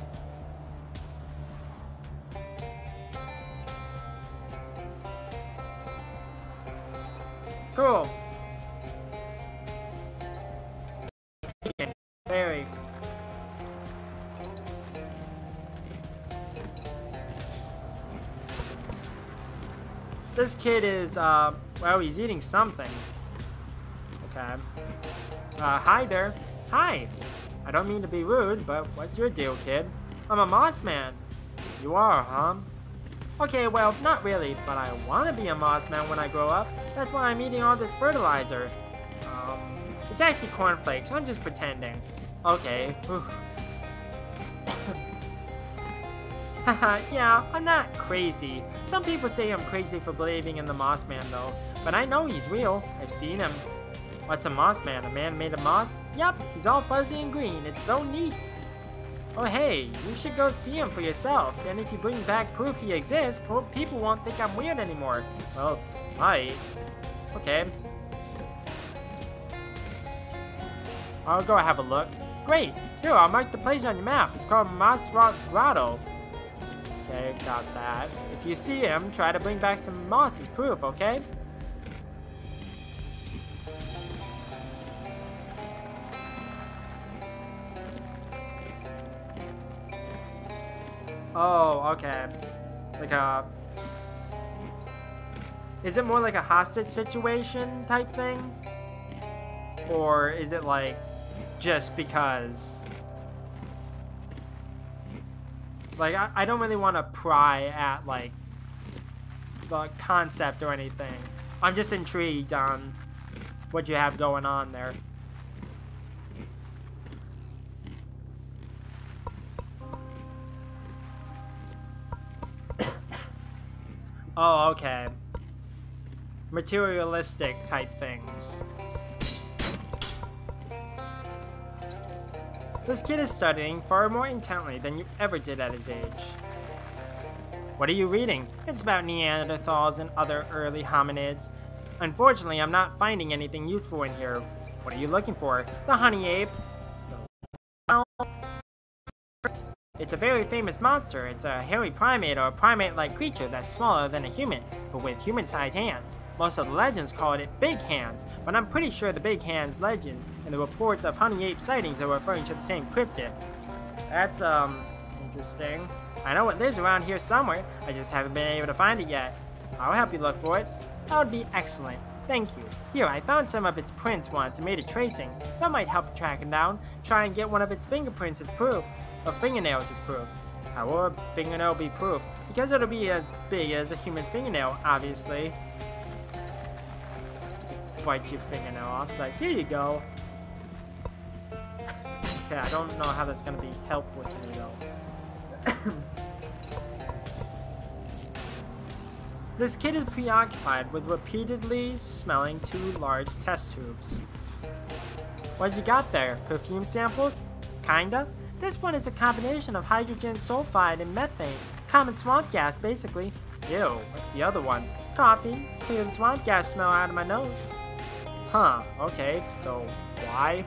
Cool. Very. This kid is, well, he's eating something. Okay. Hi there. Hi. I don't mean to be rude, but what's your deal, kid? I'm a moss man. You are, huh? Okay, well, not really, but I want to be a moss man when I grow up. That's why I'm eating all this fertilizer. It's actually cornflakes. I'm just pretending. Okay. Haha, yeah, I'm not crazy. Some people say I'm crazy for believing in the Moss Man, though. But I know he's real. I've seen him. What's a Moss Man? A man made of moss? Yup, he's all fuzzy and green. It's so neat. Oh, hey, you should go see him for yourself. And if you bring back proof he exists, people won't think I'm weird anymore. Well, right. Okay. I'll go have a look. Great. Here, I'll mark the place on your map. It's called Moss Rock Grotto. Okay, got that. If you see him, try to bring back some moss as proof, okay? Oh, okay. Like a... Is it more like a hostage situation type thing? Or is it like just because? Like, I don't really want to pry at like the concept or anything. I'm just intrigued on what you have going on there. Oh, okay. Materialistic type things. This kid is studying far more intently than you ever did at his age. What are you reading? It's about Neanderthals and other early hominids. Unfortunately, I'm not finding anything useful in here. What are you looking for? The honey ape. It's a very famous monster. It's a hairy primate or a primate-like creature that's smaller than a human, but with human-sized hands. Most of the legends call it Big Hands, but I'm pretty sure the Big Hands legends and the reports of honey ape sightings are referring to the same cryptid. That's, interesting. I know it lives around here somewhere, I just haven't been able to find it yet. I'll help you look for it. That would be excellent. Thank you. Here, I found some of its prints once and made a tracing. That might help track it down. Try and get one of its fingerprints as proof. Or fingernails as proof. How will a fingernail be proof? Because it'll be as big as a human fingernail, obviously. Bite your fingernail off. It's like, here you go. Okay, I don't know how that's gonna be helpful to me though. This kid is preoccupied with repeatedly smelling 2 large test tubes. What you got there? Perfume samples? Kinda. This one is a combination of hydrogen sulfide and methane. Common swamp gas, basically. Ew, what's the other one? Coffee. Clear the swamp gas smell out of my nose. Huh, okay, so why?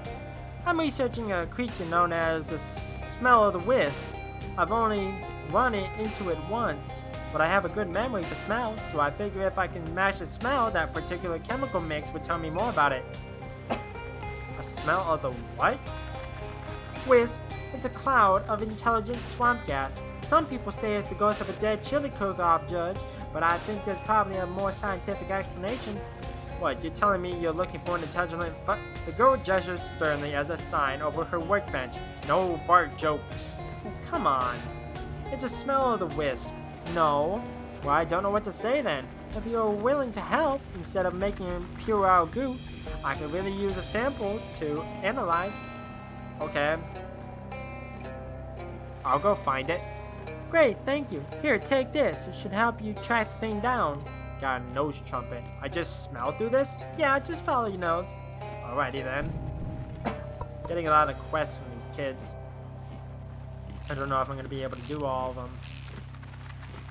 I'm researching a creature known as the smell of the wisp. I've only run into it once, but I have a good memory for smells, so I figure if I can match the smell, that particular chemical mix would tell me more about it. A smell of the what? Wisp. It's a cloud of intelligent swamp gas. Some people say it's the ghost of a dead chili cook-off judge, but I think there's probably a more scientific explanation. What, you're telling me you're looking for an intelligent The girl gestures sternly as a sign over her workbench. No fart jokes. Oh, come on. It's a smell of the wisp. No. Well, I don't know what to say then. If you're willing to help, instead of making puerile goops, I could really use a sample to analyze. Okay. I'll go find it. Great, thank you. Here, take this. It should help you track the thing down. Got a nose trumpet. I just smell through this? Yeah, just follow your nose. Alrighty then. Getting a lot of quests from these kids. I don't know if I'm going to be able to do all of them.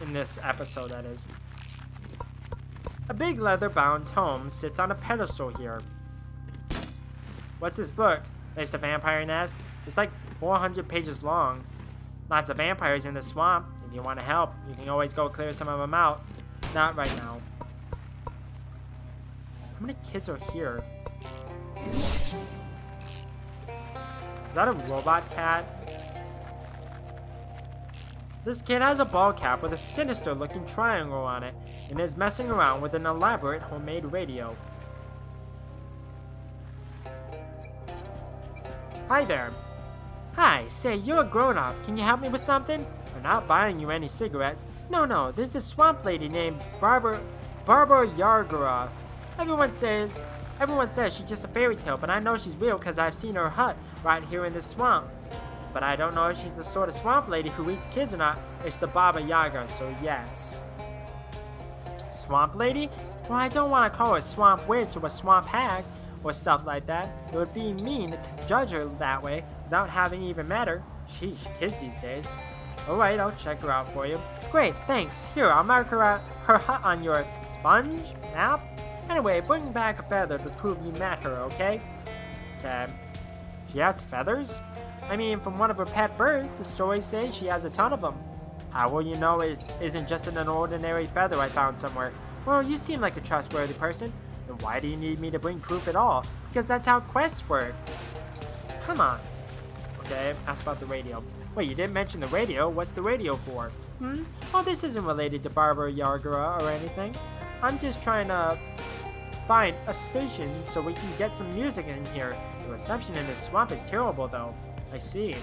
In this episode, that is. A big leather-bound tome sits on a pedestal here. What's this book? It's a vampire nest? It's like 400 pages long. Lots of vampires in the swamp. If you want to help, you can always go clear some of them out. Not right now. How many kids are here? Is that a robot cat? This kid has a ball cap with a sinister looking triangle on it and is messing around with an elaborate homemade radio. Hi there. Hi, say, you're a grown-up. Can you help me with something? I'm not buying you any cigarettes. No, this is a swamp lady named Barbara Yargara. Everyone says she's just a fairy tale, but I know she's real because I've seen her hut right here in this swamp. But I don't know if she's the sort of swamp lady who eats kids or not. It's the Baba Yaga, so yes. Swamp lady? Well, I don't want to call her a swamp witch or a swamp hag or stuff like that. It would be mean to judge her that way without having even met her. Sheesh, kids these days. Alright, I'll check her out for you. Great, thanks. Here, I'll mark her hut on your sponge map. Anyway, bring back a feather to prove you met her, okay? Okay. She has feathers? I mean, from one of her pet birds, the stories say she has a ton of them. How will you know it isn't just an ordinary feather I found somewhere? Well, you seem like a trustworthy person. Then why do you need me to bring proof at all? Because that's how quests work. Come on. Okay, ask about the radio. Wait, you didn't mention the radio. What's the radio for? Oh, this isn't related to Barbara Yargara or anything. I'm just trying to find a station so we can get some music in here. The reception in this swamp is terrible, though. I see.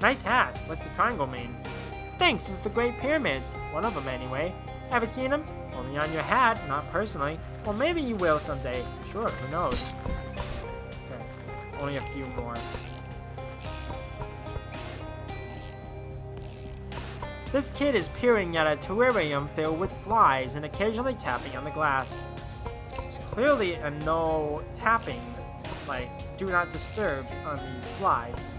Nice hat. What's the triangle mean? Thanks, it's the Great Pyramids. One of them, anyway. Haven't seen them? Only on your hat, not personally. Well, maybe you will someday. Sure, who knows? Okay, only a few more. This kid is peering at a terrarium filled with flies and occasionally tapping on the glass. It's clearly a no tapping, like do not disturb on these flies.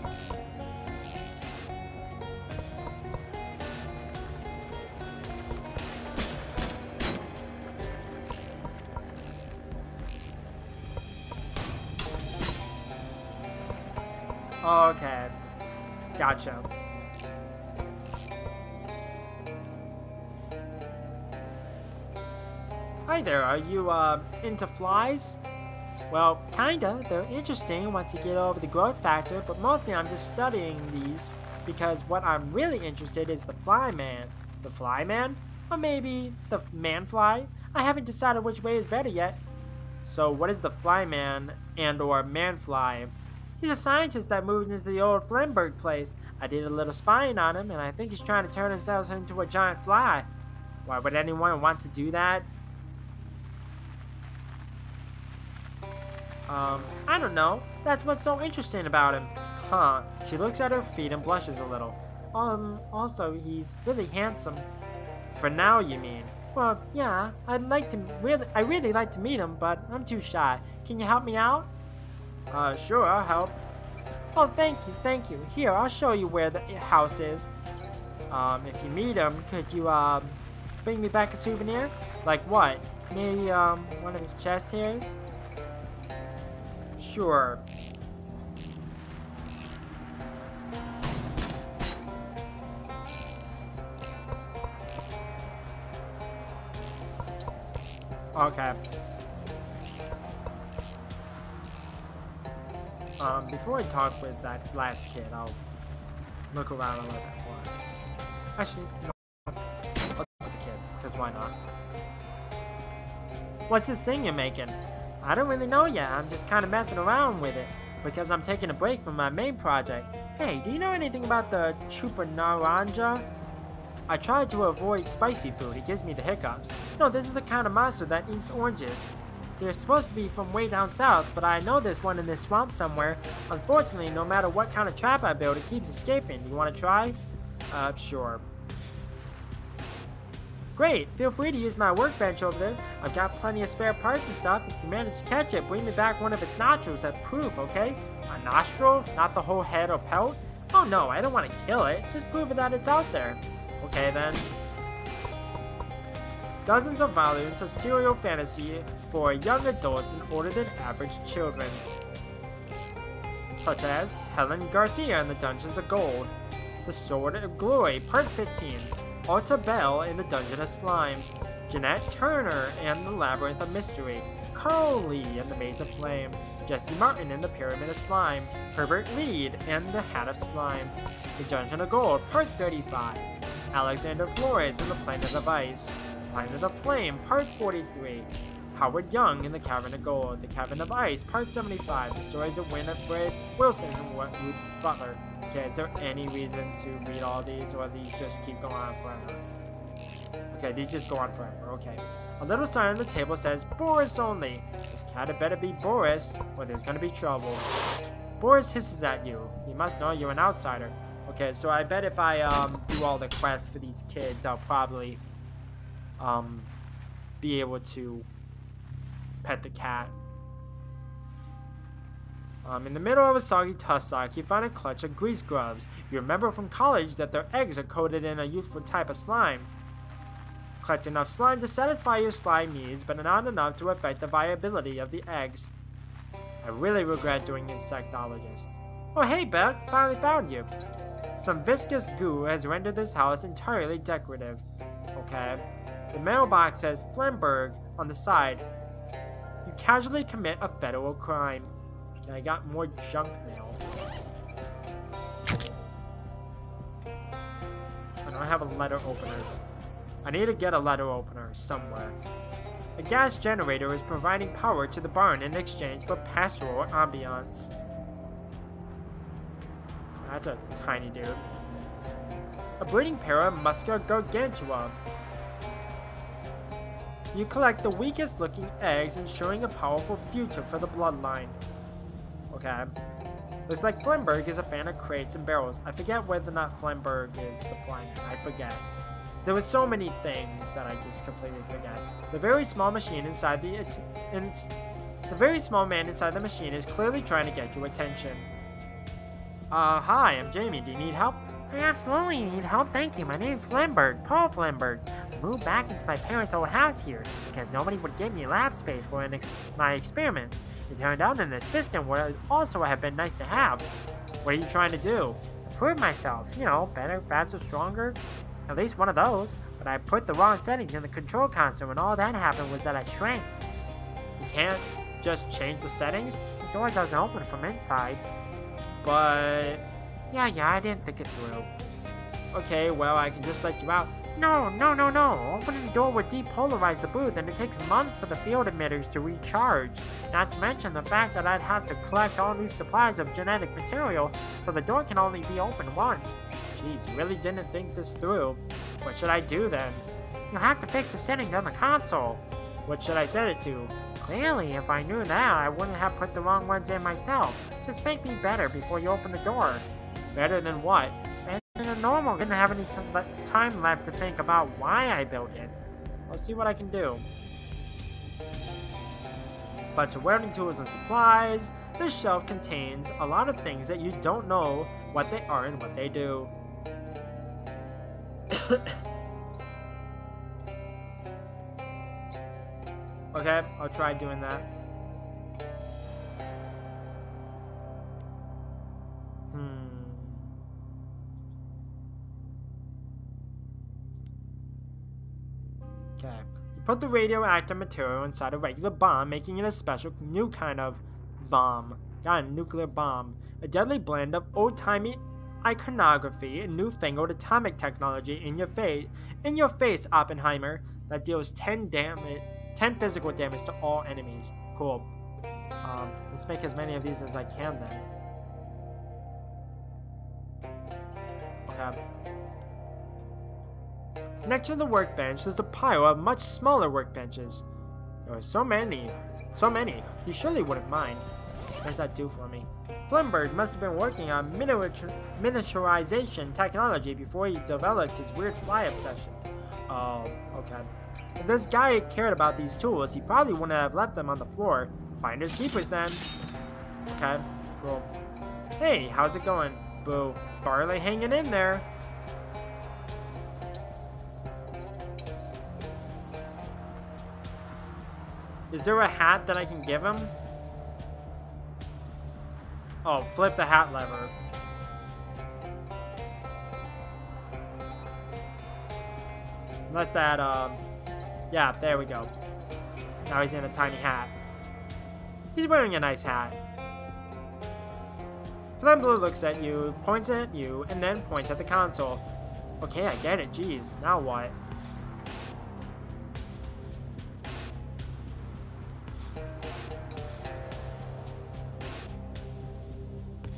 Okay, gotcha. Hi there, are you, into flies? Well, kinda. They're interesting once you get over the growth factor, but mostly I'm just studying these because what I'm really interested in is the fly man. The fly man? Or maybe the man fly? I haven't decided which way is better yet. So what is the fly man and or man fly? He's a scientist that moved into the old Flemberg place. I did a little spying on him, and I think he's trying to turn himself into a giant fly. Why would anyone want to do that? I don't know. That's what's so interesting about him. Huh. She looks at her feet and blushes a little. Also, he's really handsome. For now, you mean? Well, yeah. I really like to meet him, but I'm too shy. Can you help me out? Sure, I'll help. Oh, thank you. Here, I'll show you where the house is. If you meet him, could you, bring me back a souvenir? Like what? Maybe, one of his chest hairs? Sure. Okay. Before I talk with that last kid, I'll look around a little bit more. Actually, you know what? I'll talk with the kid, because why not? What's this thing you're making? I don't really know yet. I'm just kind of messing around with it because I'm taking a break from my main project. Hey, do you know anything about the chupa naranja? I tried to avoid spicy food. It gives me the hiccups. No, this is the kind of monster that eats oranges. They're supposed to be from way down south, but I know there's one in this swamp somewhere. Unfortunately, no matter what kind of trap I build, it keeps escaping. You want to try? Sure. Great, feel free to use my workbench over there. I've got plenty of spare parts and stuff. If you manage to catch it, bring me back one of its nostrils as proof, okay? A nostril? Not the whole head or pelt? Oh no, I don't want to kill it. Just prove that it's out there. Okay then. Dozens of volumes of serial fantasy for young adults and older than average children. Such as Helen Garcia and the Dungeons of Gold, The Sword of Glory, Part 15, Alta Bell in the Dungeon of Slime, Jeanette Turner and the Labyrinth of Mystery, Carl Lee and the Maze of Flame, Jesse Martin and the Pyramid of Slime, Herbert Reed and the Hat of Slime, The Dungeon of Gold, Part 35, Alexander Flores and the Planet of Ice, Planet of Flame, Part 43, Howard Young in the Cavern of Gold, The Cavern of Ice, Part 75, The Stories of Winifred Wilson and Ruth Butler. Okay, is there any reason to read all these, or these just keep going on forever? Okay, these just go on forever, okay. A little sign on the table says, Boris only. This cat had better be Boris, or there's gonna be trouble. Boris hisses at you. He must know you're an outsider. Okay, so I bet if I do all the quests for these kids, I'll probably be able to pet the cat. In the middle of a soggy tussock, you find a clutch of grease grubs. You remember from college that their eggs are coated in a useful type of slime. Collect enough slime to satisfy your slime needs, but not enough to affect the viability of the eggs. I really regret doing insectologist. Oh hey Beth, finally found you. Some viscous goo has rendered this house entirely decorative. Okay. The mailbox says Flemberg on the side. You casually commit a federal crime. Okay, I got more junk mail. I don't have a letter opener. I need to get a letter opener somewhere. A gas generator is providing power to the barn in exchange for pastoral ambiance. That's a tiny dude. A breeding pair of Musca gargantua. You collect the weakest looking eggs, ensuring a powerful future for the bloodline. Okay. Looks like Flemberg is a fan of crates and barrels. I forget whether or not Flemberg is the flying. I forget. There were so many things that I just completely forget. The very small machine inside the very small man inside the machine is clearly trying to get your attention. Hi, I'm Jamie. Do you need help? I absolutely need help, thank you. My name's Flemberg, Paul Flemberg. I moved back into my parents' old house here because nobody would give me lab space for my experiments. It turned out an assistant would also have been nice to have. What are you trying to do? Improve myself, you know, better, faster, stronger. At least one of those. But I put the wrong settings in the control console and all that happened was that I shrank. You can't just change the settings? The door doesn't open from inside. But yeah, I didn't think it through. Okay, well, I can just let you out. No. Opening the door would depolarize the booth, and it takes months for the field emitters to recharge. Not to mention the fact that I'd have to collect all these supplies of genetic material, so the door can only be opened once. Jeez, really didn't think this through. What should I do then? You'll have to fix the settings on the console. What should I set it to? Clearly, if I knew that, I wouldn't have put the wrong ones in myself. Just make me better before you open the door. Better than what? Better than normal. I didn't have any time left to think about why I built it. I'll see what I can do. Bunch of welding tools and supplies. This shelf contains a lot of things that you don't know what they are and what they do. Okay, I'll try doing that. Okay. You put the radioactive material inside a regular bomb, making it a special new kind of bomb. Got a nuclear bomb. A deadly blend of old-timey iconography and newfangled atomic technology in your face, Oppenheimer. that deals 10 physical damage to all enemies. Cool. Let's make as many of these as I can then. Okay. Next to the workbench, there's a pile of much smaller workbenches. There are so many. You surely wouldn't mind. What does that do for me? Flemberg must have been working on miniaturization technology before he developed his weird fly obsession. Oh, okay. If this guy cared about these tools, he probably wouldn't have left them on the floor. Finders keepers then. Okay, cool. Hey, how's it going? Boo. Barely hanging in there. Is there a hat that I can give him? Oh, flip the hat lever. Unless that, yeah, there we go. Now he's in a tiny hat. He's wearing a nice hat. Flamblue looks at you, points at you, and then points at the console. Okay, I get it, jeez. Now what?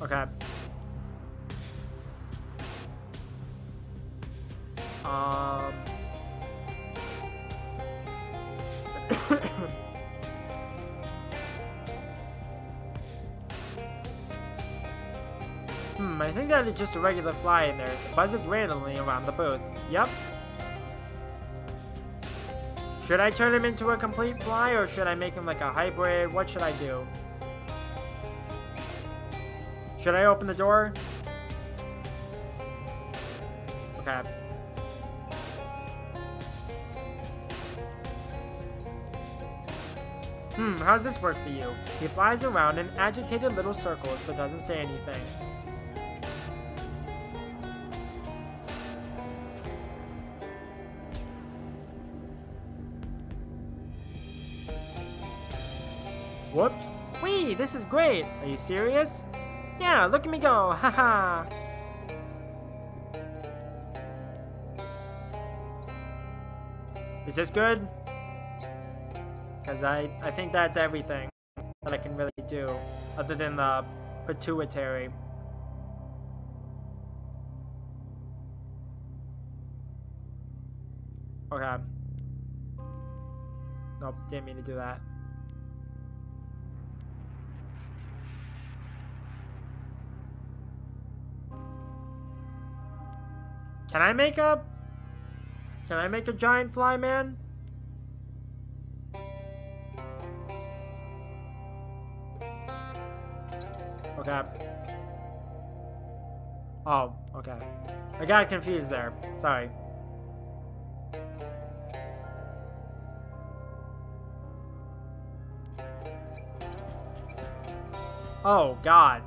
Okay. I think that is just a regular fly in there. It buzzes randomly around the booth. Yep. Should I turn him into a complete fly, or should I make him like a hybrid? What should I do? Should I open the door? Okay. How's this work for you? He flies around in agitated little circles, but doesn't say anything. Whoops. Whee, this is great. Are you serious? Yeah, look at me go. Haha. Is this good? Because I think that's everything that I can really do, other than the pituitary. Okay. Nope, didn't mean to do that. Can I make a giant fly man? Okay. Oh, okay. I got confused there. Sorry. Oh, God.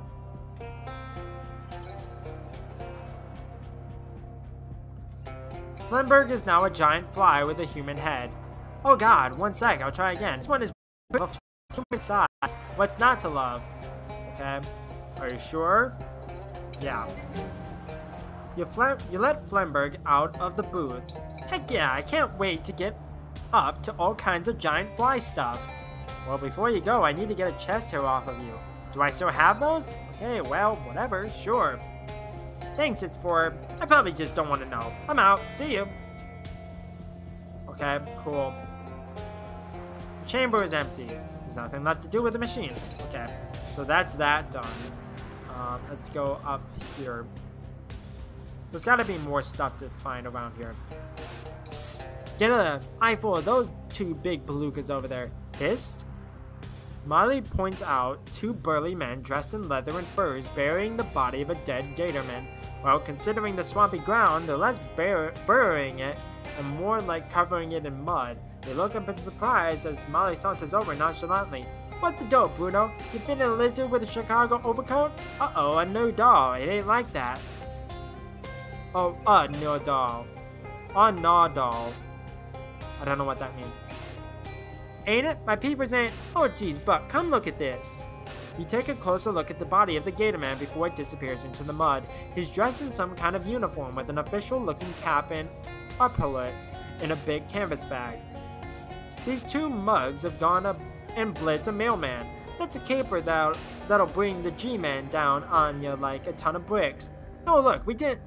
Flemberg is now a giant fly with a human head. Oh God, one sec, I'll try again. This one is human size. What's not to love? Okay. Are you sure? Yeah. You let Flemberg out of the booth. Heck yeah, I can't wait to get up to all kinds of giant fly stuff. Well, before you go, I need to get a chest hair off of you. Do I still have those? Okay, well, whatever, sure. Thanks, it's for... I probably just don't want to know. I'm out. See you. Okay, cool. Chamber is empty. There's nothing left to do with the machine. Okay, so that's that done. Let's go up here. There's got to be more stuff to find around here. Psst, get an eyeful of those two big palookas over there. Hist? Molly points out two burly men dressed in leather and furs burying the body of a dead gatorman. Well, considering the swampy ground, they're less burying it and more like covering it in mud. They look up in surprise as Molly saunters over nonchalantly. What the dope, Bruno? You fit in a lizard with a Chicago overcoat? Uh-oh, a new doll. It ain't like that. Oh, a new doll. A no doll. I don't know what that means. Ain't it? My peepers ain't... Oh, geez, Buck, come look at this. You take a closer look at the body of the gator man before it disappears into the mud. He's dressed in some kind of uniform with an official-looking cap and epaulets in a big canvas bag. These two mugs have gone up and blitzed a mailman. That's a caper that'll bring the G-Man down on you like a ton of bricks. Oh look, we did.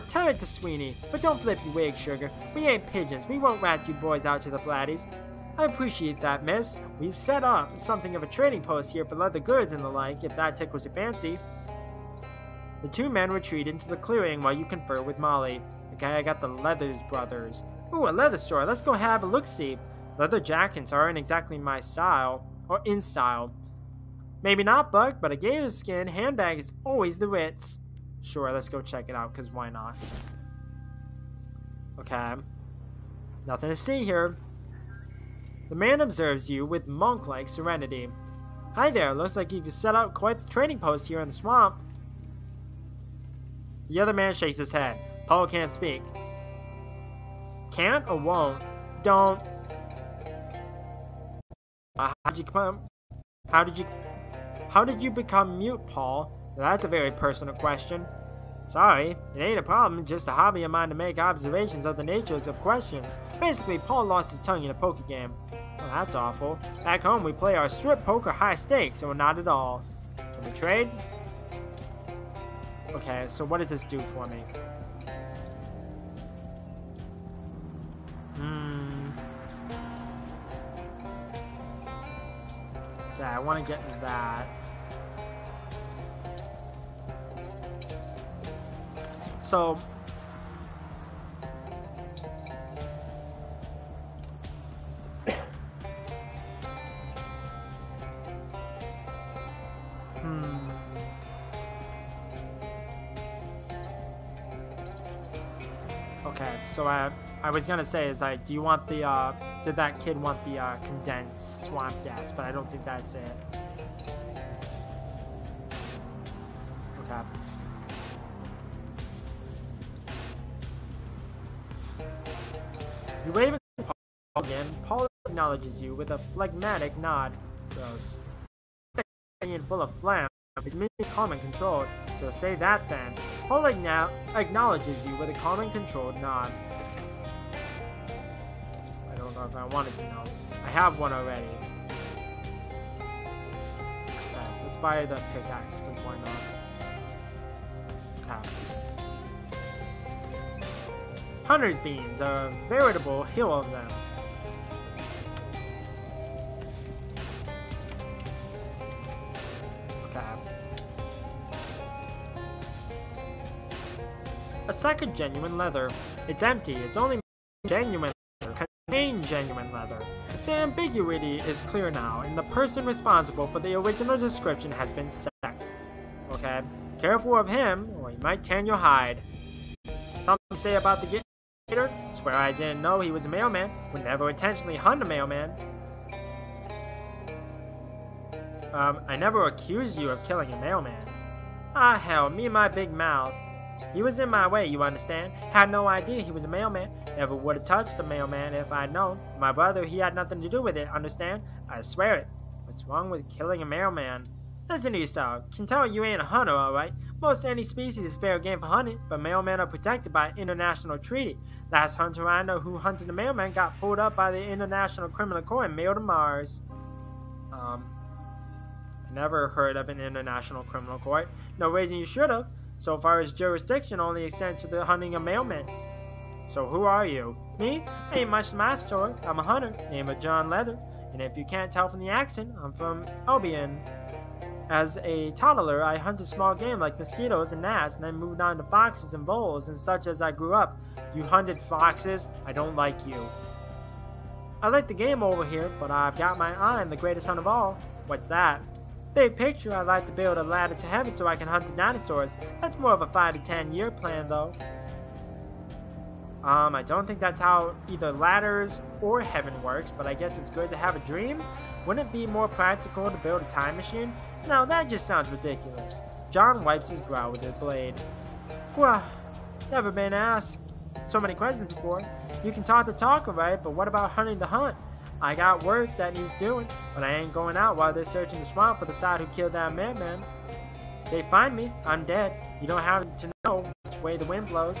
Tell it to Sweeney, but don't flip your wig, sugar. We ain't pigeons. We won't rat you boys out to the flatties. I appreciate that, miss. We've set up something of a trading post here for leather goods and the like, if that tickles your fancy. The two men retreat into the clearing while you confer with Molly. Okay, I got the Leathers brothers. Ooh, a leather store. Let's go have a look-see. Leather jackets aren't exactly my style, or in style. Maybe not, Buck, but a gator skin handbag is always the Ritz. Sure, let's go check it out, because why not? Okay. Nothing to see here. The man observes you with monk-like serenity. Hi there, looks like you've set out quite the trading post here in the swamp. The other man shakes his head. Paul can't speak. Can't or won't? Don't. How did you become mute, Paul? That's a very personal question. Sorry, it ain't a problem, just a hobby of mine to make observations of the natures of questions. Basically, Paul lost his tongue in a poker game. Well, that's awful. Back home, we play our strip poker high stakes, or not at all. Can we trade? Okay, so what does this do for me? Yeah, I want to get that. So, okay, so I was gonna say is do you want the did that kid want the condensed swamp gas? But I don't think that's it. Okay. You wave at Paul again. Paul acknowledges you with a phlegmatic nod. Gross. Full of phlegm. It's merely calm and controlled. So say that then. Paul acknowledges you with a calm and controlled nod. I don't know if I wanted to know. I have one already. Okay, let's buy the pickaxe, because why not? Okay. Hunter's beans, a veritable hill of them. Okay. A sack of genuine leather. It's empty. It's only genuine leather. Contain genuine leather. The ambiguity is clear now, and the person responsible for the original description has been sacked. Okay. Careful of him, or he might tan your hide. Something to say about the Swear I didn't know he was a mailman. Would never intentionally hunt a mailman. I never accused you of killing a mailman. Ah, hell, me and my big mouth. He was in my way, you understand? Had no idea he was a mailman. Never would have touched a mailman if I'd known. My brother, he had nothing to do with it, understand? I swear it. What's wrong with killing a mailman? Listen to yourself. Can tell you ain't a hunter, alright? Most any species is fair game for hunting, but mailmen are protected by international treaty. Last hunter I know who hunted a mailman got pulled up by the International Criminal Court and mailed to Mars. I never heard of an International Criminal Court. No reason you should have. So far as jurisdiction only extends to the hunting of mailmen. So who are you? Me? Ain't much to my story. I'm a hunter, named John Leather. And if you can't tell from the accent, I'm from Albion. As a toddler, I hunted small game like mosquitoes and gnats, and then moved on to foxes and voles and such as I grew up. You hunted foxes? I don't like you. I like the game over here, but I've got my eye on the greatest hunt of all. What's that? Big picture, I'd like to build a ladder to heaven so I can hunt the dinosaurs. That's more of a 5 to 10 year plan, though. I don't think that's how either ladders or heaven works, but I guess it's good to have a dream. Wouldn't it be more practical to build a time machine? No, that just sounds ridiculous. John wipes his brow with his blade. Well, never been asked so many questions before. You can talk the talk, alright, but what about hunting the hunt? I got work that needs doing, but I ain't going out while they're searching the swamp for the side who killed that madman. They find me, I'm dead. You don't have to know which way the wind blows.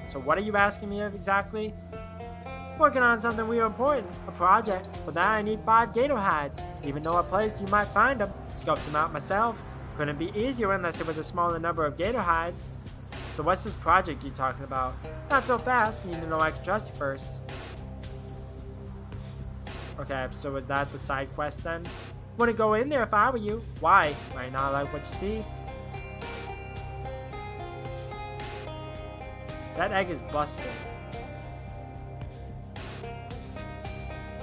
So what are you asking me of exactly? Working on something real important, a project. For that I need 5 gator hides. Even though I placed you might find them, scoped them out myself. Couldn't be easier unless it was a smaller number of gator hides. So what's this project you're talking about? Not so fast, you need to know I can trust you first. Okay, so is that the side quest then? Wouldn't go in there if I were you. Why? Might not like what you see. That egg is busted.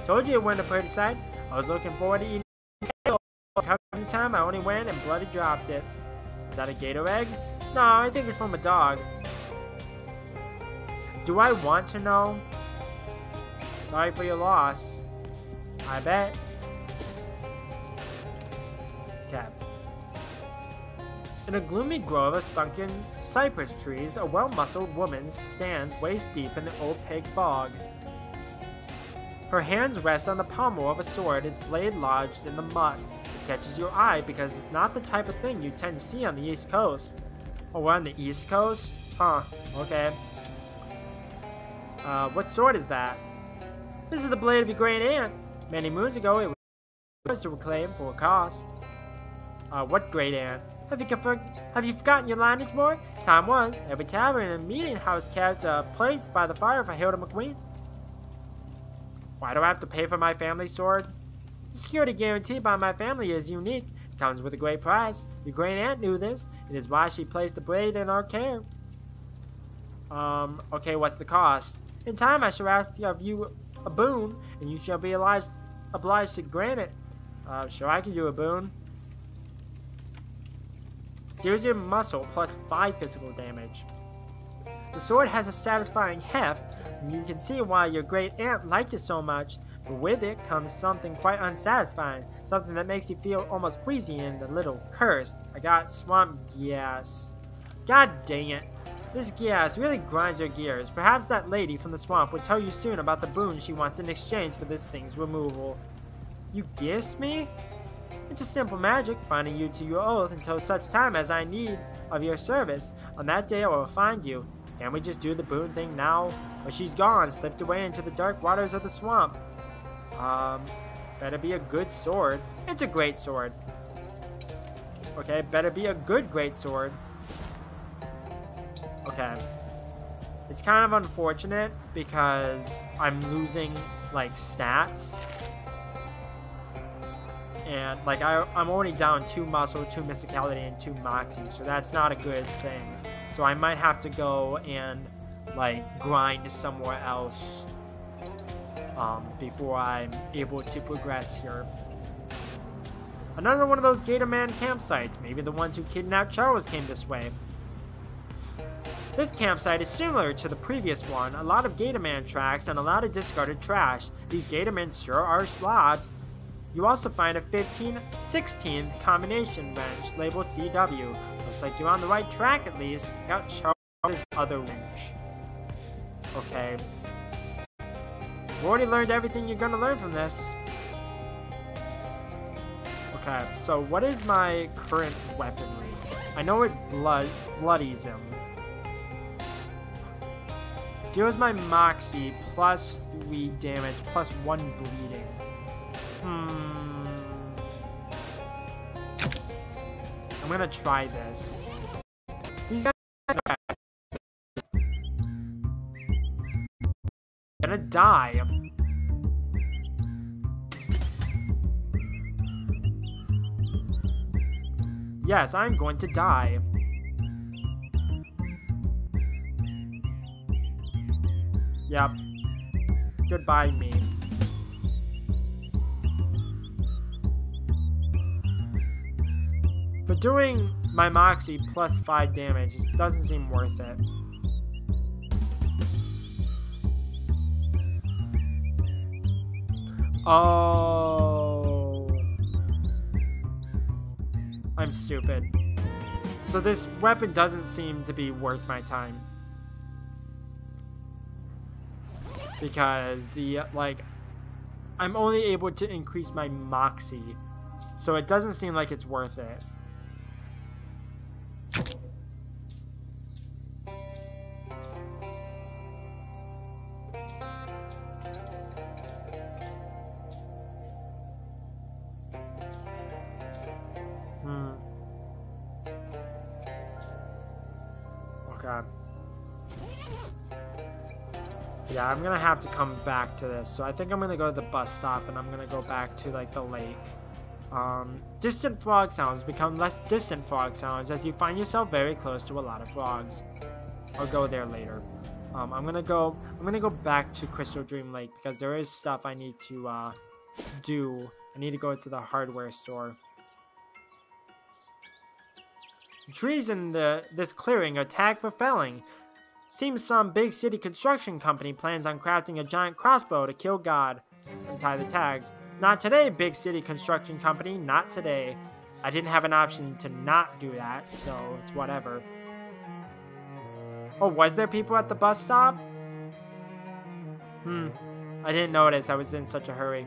Told you it wasn't a pretty sight. I was looking forward to eating it. Every time I only went and bloody dropped it. Is that a gator egg? No, I think it's from a dog. Do I want to know? Sorry for your loss. I bet. Okay. In a gloomy grove of sunken cypress trees, a well-muscled woman stands waist deep in the old pig bog. Her hands rest on the pommel of a sword, its blade lodged in the mud. It catches your eye because it's not the type of thing you tend to see on the East Coast. Oh, we're on the East Coast? Huh, okay. What sword is that? This is the blade of your great aunt. Many moons ago, it was to reclaim for a cost. What great aunt? Have you forgotten your lineage, boy? Time was, every tavern and meeting house kept a place by the fire for Hilda McQueen. Why do I have to pay for my family sword? The security guaranteed by my family is unique. It comes with a great price. Your great aunt knew this. It is why she placed the blade in our care. Okay, what's the cost? In time, I shall ask of you a boon, and you shall be obliged to grant it. Sure, I can do a boon. Deals your muscle plus 5 physical damage. The sword has a satisfying heft, and you can see why your great aunt liked it so much, but with it comes something quite unsatisfying, something that makes you feel almost queasy and a little cursed. I got swamp gas. God dang it. This gas really grinds your gears. Perhaps that lady from the swamp will tell you soon about the boon she wants in exchange for this thing's removal. You guessed me? It's a simple magic, binding you to your oath until such time as I need of your service. On that day I will find you. Can't we just do the boon thing now? But she's gone, slipped away into the dark waters of the swamp. Better be a good sword. It's a great sword. Okay, better be a good great sword. Okay. It's kind of unfortunate because I'm losing, like, stats. And, like, I'm already down 2 muscle, 2 mysticality, and 2 moxie, so that's not a good thing. So I might have to go and, like, grind somewhere else before I'm able to progress here. Another one of those Gator Man campsites. Maybe the ones who kidnapped Charles came this way. This campsite is similar to the previous one. A lot of Gator Man tracks and a lot of discarded trash. These Gator Men sure are slobs. You also find a 15/16 combination wrench labeled CW. Looks like you're on the right track at least. Got Charles' other wrench. Okay. You've already learned everything you're gonna learn from this. Okay, so what is my current weaponry? I know it bloodies him. Deals my moxie plus 3 damage plus 1 bleeding. I'm gonna try this. He's gonna die. Yes, I'm going to die. Yep. Goodbye, me. For doing my moxie plus 5 damage, it doesn't seem worth it. Oh. I'm stupid. So this weapon doesn't seem to be worth my time. Because I'm only able to increase my moxie. So it doesn't seem like it's worth it. Okay. Yeah, I'm gonna have to come back to this. So I think I'm gonna go to the bus stop and I'm gonna go back to like the lake. Distant frog sounds become less distant frog sounds as you find yourself very close to a lot of frogs. I'll go there later. I'm gonna go back to Crystal Dream Lake because there is stuff I need to do. I need to go to the hardware store. The trees in this clearing are tagged for felling. Seems some big city construction company plans on crafting a giant crossbow to kill God and tie the tags. Not today, big city construction company, not today. I didn't have an option to not do that, so it's whatever. Oh, was there people at the bus stop? I didn't notice, I was in such a hurry.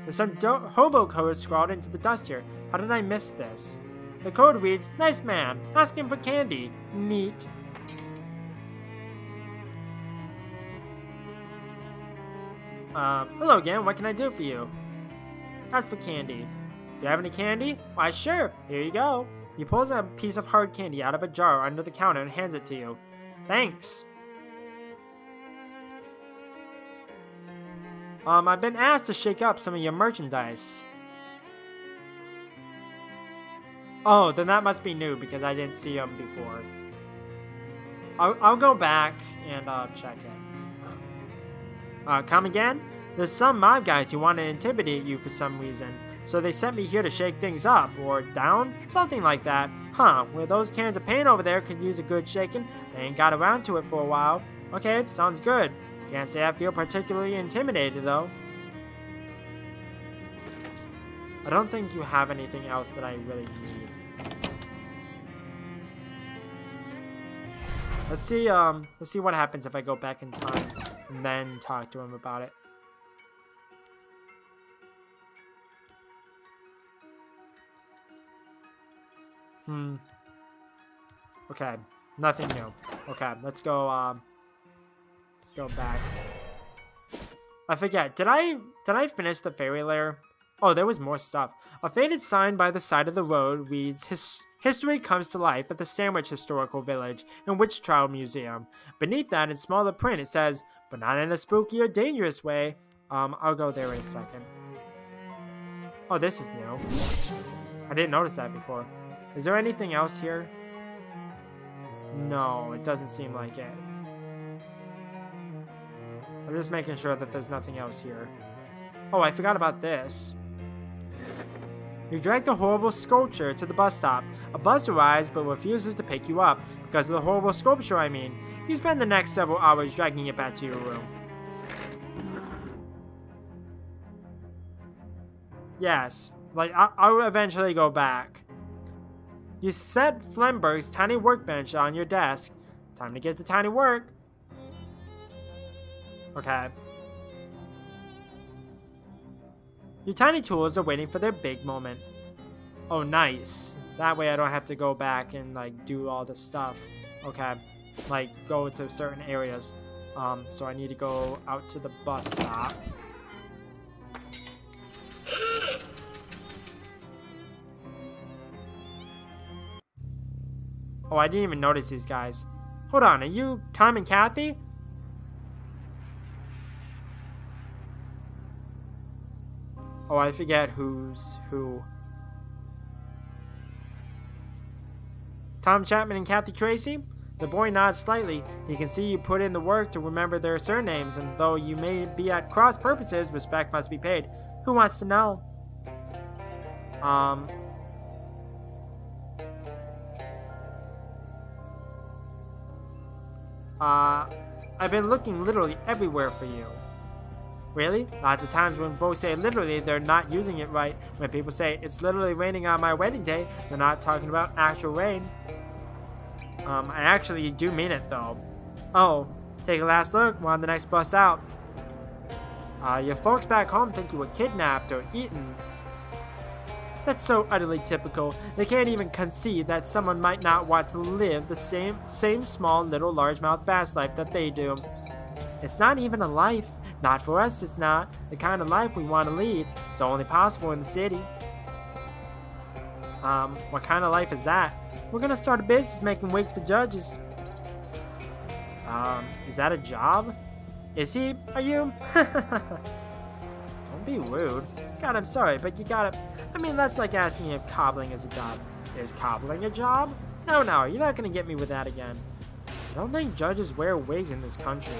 There's some hobo code scrawled into the dust here. How did I miss this? The code reads, "Nice man, ask him for candy." Neat. Hello again, what can I do for you? Ask for candy. Do you have any candy? Why, sure, here you go. He pulls a piece of hard candy out of a jar under the counter and hands it to you. Thanks. I've been asked to shake up some of your merchandise. Oh, then that must be new because I didn't see them before. I'll go back and check it. Come again? There's some mob guys who want to intimidate you for some reason, so they sent me here to shake things up, or down, something like that. Huh, well those cans of paint over there could use a good shaking. They ain't got around to it for a while. Okay, sounds good. Can't say I feel particularly intimidated though. I don't think you have anything else that I really need. Let's see what happens if I go back in time and then talk to him about it. Okay, nothing new. Okay, let's go back. I forget, did I finish the fairy lair? Oh, there was more stuff. A faded sign by the side of the road reads, "History comes to life at the Sandwich Historical Village and Witch Trial Museum." Beneath that, in smaller print, it says, "But not in a spooky or dangerous way." I'll go there in a second. Oh, this is new. I didn't notice that before. Is there anything else here? No, it doesn't seem like it. I'm just making sure that there's nothing else here. Oh, I forgot about this. You drag the horrible sculpture to the bus stop. A bus arrives but refuses to pick you up. Because of the horrible sculpture, I mean. You spend the next several hours dragging it back to your room. Yes, like I'll eventually go back. You set Flemberg's tiny workbench on your desk. Time to get to tiny work. Okay. Your tiny tools are waiting for their big moment. Oh, nice. That way I don't have to go back and like do all this stuff. Okay. Like go to certain areas. So I need to go out to the bus stop. Oh, I didn't even notice these guys. Hold on, are you Tom and Kathy? Oh, I forget who's who. Tom Chapman and Kathy Tracy? The boy nods slightly. He can see you put in the work to remember their surnames, and though you may be at cross purposes, respect must be paid. Who wants to know? I've been looking literally everywhere for you. Really? Lots of times when folks say literally, they're not using it right. When people say, "It's literally raining on my wedding day," they're not talking about actual rain. I actually do mean it, though. Oh, take a last look. We're on the next bus out. Your folks back home think you were kidnapped or eaten. That's so utterly typical. They can't even conceive that someone might not want to live the same small little largemouth fast life that they do. It's not even a life. Not for us, it's not. The kind of life we want to lead. It's only possible in the city. What kind of life is that? We're gonna start a business making wigs for judges. Is that a job? Is he? Are you? Don't be rude. God, I'm sorry, but you gotta... I mean, that's like asking if cobbling is a job. Is cobbling a job? No, you're not gonna get me with that again. I don't think judges wear wigs in this country.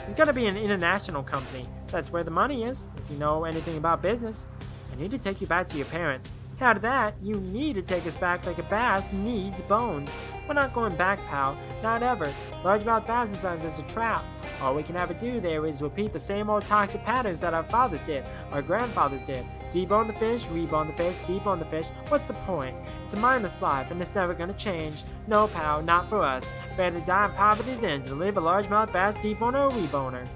It's gotta be an international company. That's where the money is, if you know anything about business. I need to take you back to your parents. Out of that, you need to take us back like a bass needs bones. We're not going back, pal. Not ever. Largemouth bass and sons is a trap. All we can ever do there is repeat the same old toxic patterns that our fathers did, our grandfathers did. Debone the fish, rebone the fish, debone the fish. What's the point? It's a mindless life, and it's never gonna change. No, pal, not for us. Better to die in poverty than to live a largemouth bass deboner or reboner.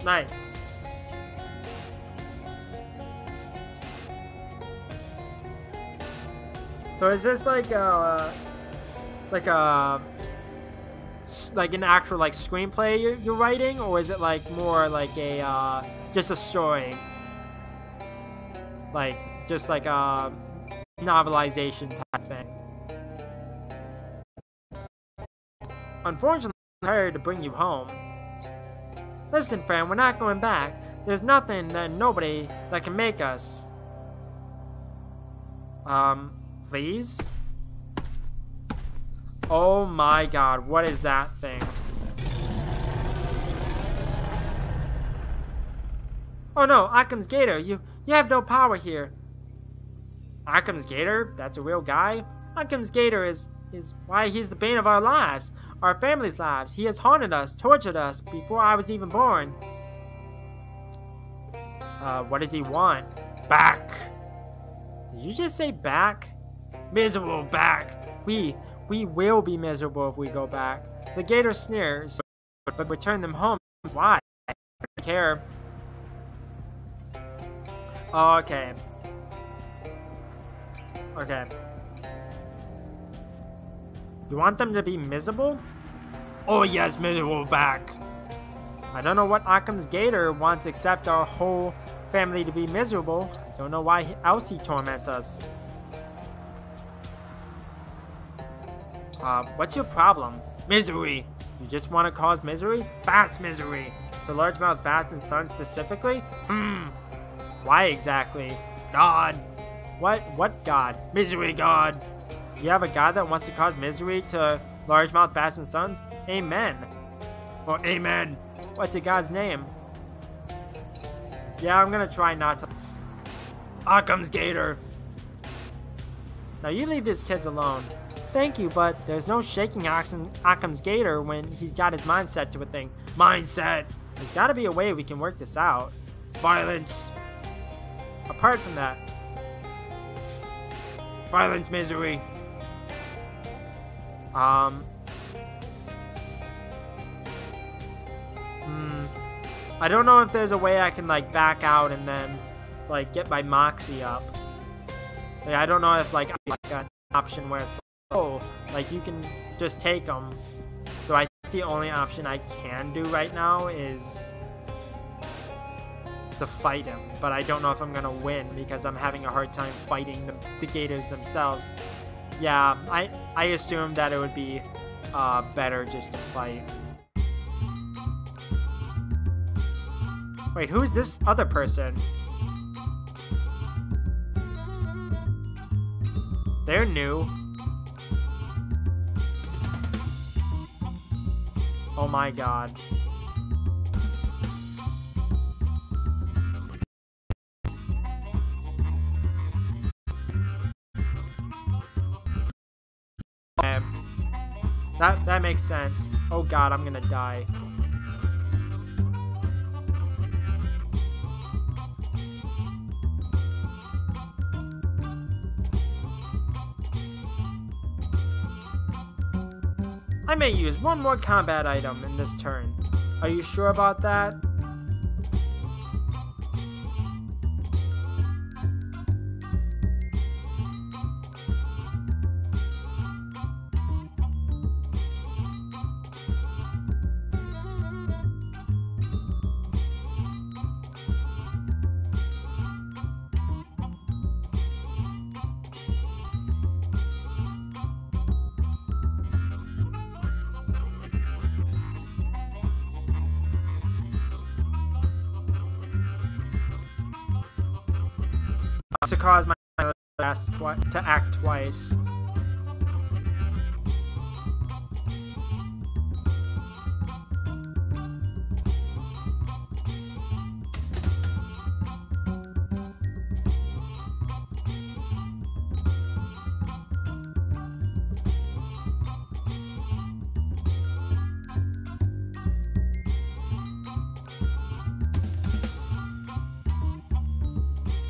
Nice. So is this like an actual like screenplay you're writing, or is it like more like a just a story, like just like a novelization type thing? Unfortunately, I'm hired to bring you home. Listen, friend, we're not going back. There's nothing and nobody that can make us. Please? Oh my god, what is that thing? Oh no, Occam's Gator, you have no power here. Occam's Gator? That's a real guy? Occam's Gator is why he's the bane of our lives. Our family's lives. He has haunted us, tortured us, before I was even born. What does he want? Back! Did you just say back? Miserable back! We will be miserable if we go back. The gator sneers, but return them home. Why? I don't care. Okay. You want them to be miserable? Oh yes, miserable back. I don't know what Occam's Gator wants except our whole family to be miserable. I don't know why else he torments us. What's your problem? Misery. You just want to cause misery? Bass misery. The largemouth bats and sons specifically? Why exactly? God. What God? Misery God. You have a god that wants to cause misery to largemouth bass and sons? Amen. Or amen. What's your god's name? Yeah, I'm gonna try not to. Occam's Gator. Now you leave these kids alone. Thank you, but there's no shaking Occam's Gator when he's got his mind set to a thing. Mindset! There's gotta be a way we can work this out. Violence! Apart from that. Violence, misery. I don't know if there's a way I can like back out and then like get my moxie up. Like, I don't know if like an option where it's like, oh, like you can just take them. So I think the only option I can do right now is to fight him, but I don't know if I'm gonna win because I'm having a hard time fighting the gators themselves. Yeah, I assumed that it would be better just to fight. Wait, who's this other person? They're new. Oh my god. Okay. That makes sense. Oh god, I'm gonna die. I may use one more combat item in this turn. Are you sure about that? to cause my ass to act twice.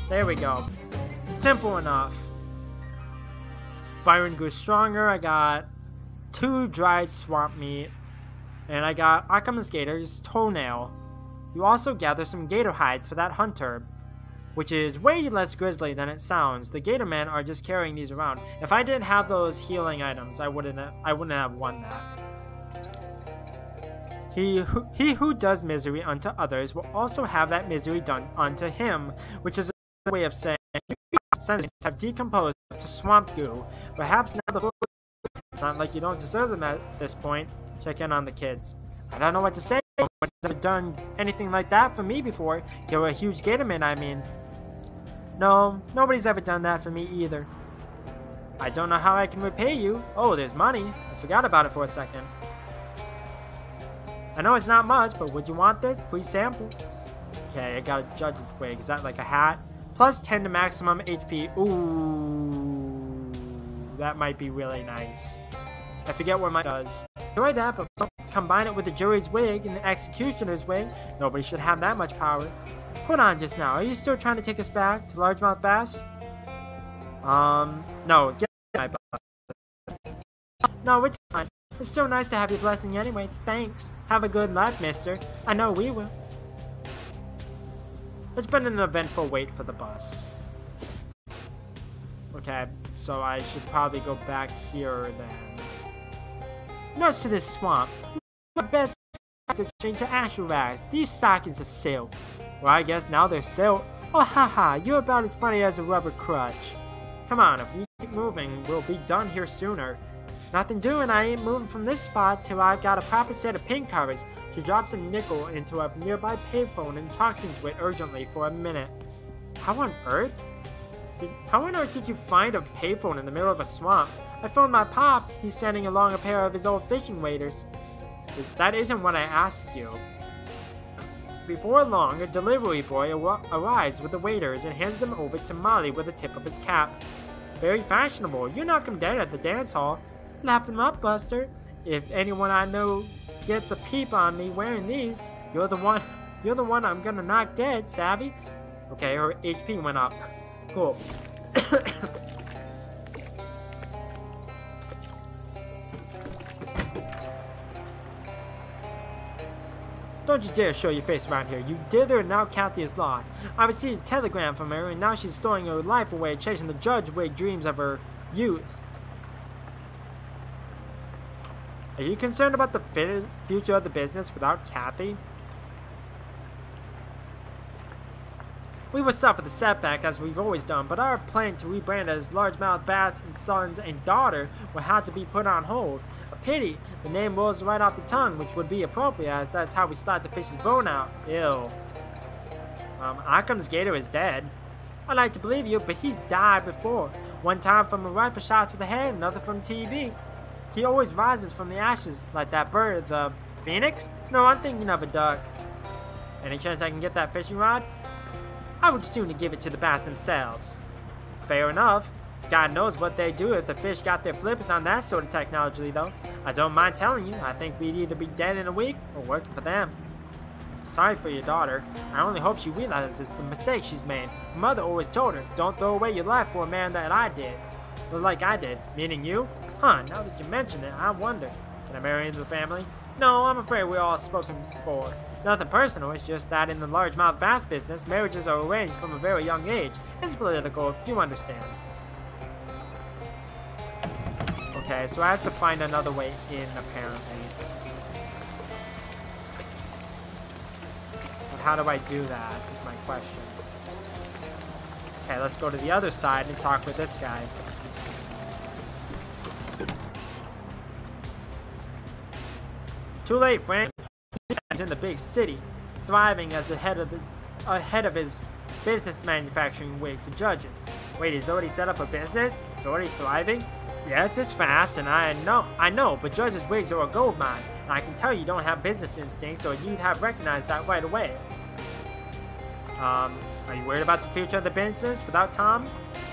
There we go. Simple enough. Byron grew stronger. I got 2 dried swamp meat. And I got Arkham Gator's toenail. You also gather some gator hides for that hunter, which is way less grisly than it sounds. The gator men are just carrying these around. If I didn't have those healing items, I wouldn't have won that. He who does misery unto others will also have that misery done unto him, which is a way of saying sentences have decomposed to swamp goo. Perhaps now the it's not like you don't deserve them at this point. Check in on the kids. I don't know what to say. Nobody's ever done anything like that for me before. Kill a huge gatorman, I mean. No, nobody's ever done that for me either. I don't know how I can repay you. Oh, there's money. I forgot about it for a second. I know it's not much, but would you want this? Free sample. Okay, I got a judge's wig. Is that like a hat? Plus 10 to maximum HP. Ooh, that might be really nice. I forget what mine does. Enjoy that, but don't combine it with the jury's wig and the executioner's wig. Nobody should have that much power. Hold on just now. Are you still trying to take us back to Largemouth Bass? No. Get my boss. No, it's fine. It's so nice to have your blessing anyway. Thanks. Have a good life, mister. I know we will. It's been an eventful wait for the bus. Okay, so I should probably go back here then. Nuts to this swamp. My best to change to asher rags. These stockings are silk. Well, I guess now they're silk. Oh, haha, you're about as funny as a rubber crutch. Come on, if we keep moving, we'll be done here sooner. Nothing doing, I ain't moving from this spot till I've got a proper set of pin covers. She drops a nickel into a nearby payphone and talks into it urgently for a minute. How on earth did you find a payphone in the middle of a swamp? I phoned my pop. He's sending along a pair of his old fishing waders. That isn't what I asked you. Before long, a delivery boy arrives with the waders and hands them over to Molly with the tip of his cap. Very fashionable. You knock him dead at the dance hall. Laugh him up, Buster. If anyone I know gets a peep on me wearing these, you're the one I'm gonna knock dead, savvy? Okay, her HP went up. Cool. Don't you dare show your face around here. You dither and now Kathy is lost. I received a telegram from her and now she's throwing her life away chasing the judge wig dreams of her youth. Are you concerned about the future of the business without Kathy? We will suffer the setback as we've always done, but our plan to rebrand as Largemouth Bass and Sons and Daughter will have to be put on hold. A pity. The name rolls right off the tongue, which would be appropriate as that's how we slide the fish's bone out. Ew. Occam's gator is dead. I'd like to believe you, but he's died before. One time from a rifle shot to the head, another from TB. He always rises from the ashes, like that bird, the phoenix? No, I'm thinking of a duck. Any chance I can get that fishing rod? I would sooner give it to the bass themselves. Fair enough. God knows what they'd do if the fish got their flippers on that sort of technology, though. I don't mind telling you, I think we'd either be dead in a week or working for them. Sorry for your daughter. I only hope she realizes the mistake she's made. Her mother always told her, don't throw away your life for a man that I did. Or like I did. Meaning you? Huh, now that you mention it, I wonder. Can I marry into the family? No, I'm afraid we're all spoken for. Nothing personal, it's just that in the largemouth bass business, marriages are arranged from a very young age. It's political, you understand. Okay, so I have to find another way in, apparently. But how do I do that, is my question. Okay, let's go to the other side and talk with this guy. Too late, Frank. He's in the big city, thriving as the head of his business manufacturing wig for judges. Wait, he's already set up a business? It's already thriving? Yes, it's fast, and I know, but judges' wigs are a gold mine, and I can tell you don't have business instincts, or you'd have recognized that right away. Are you worried about the future of the business without Tom?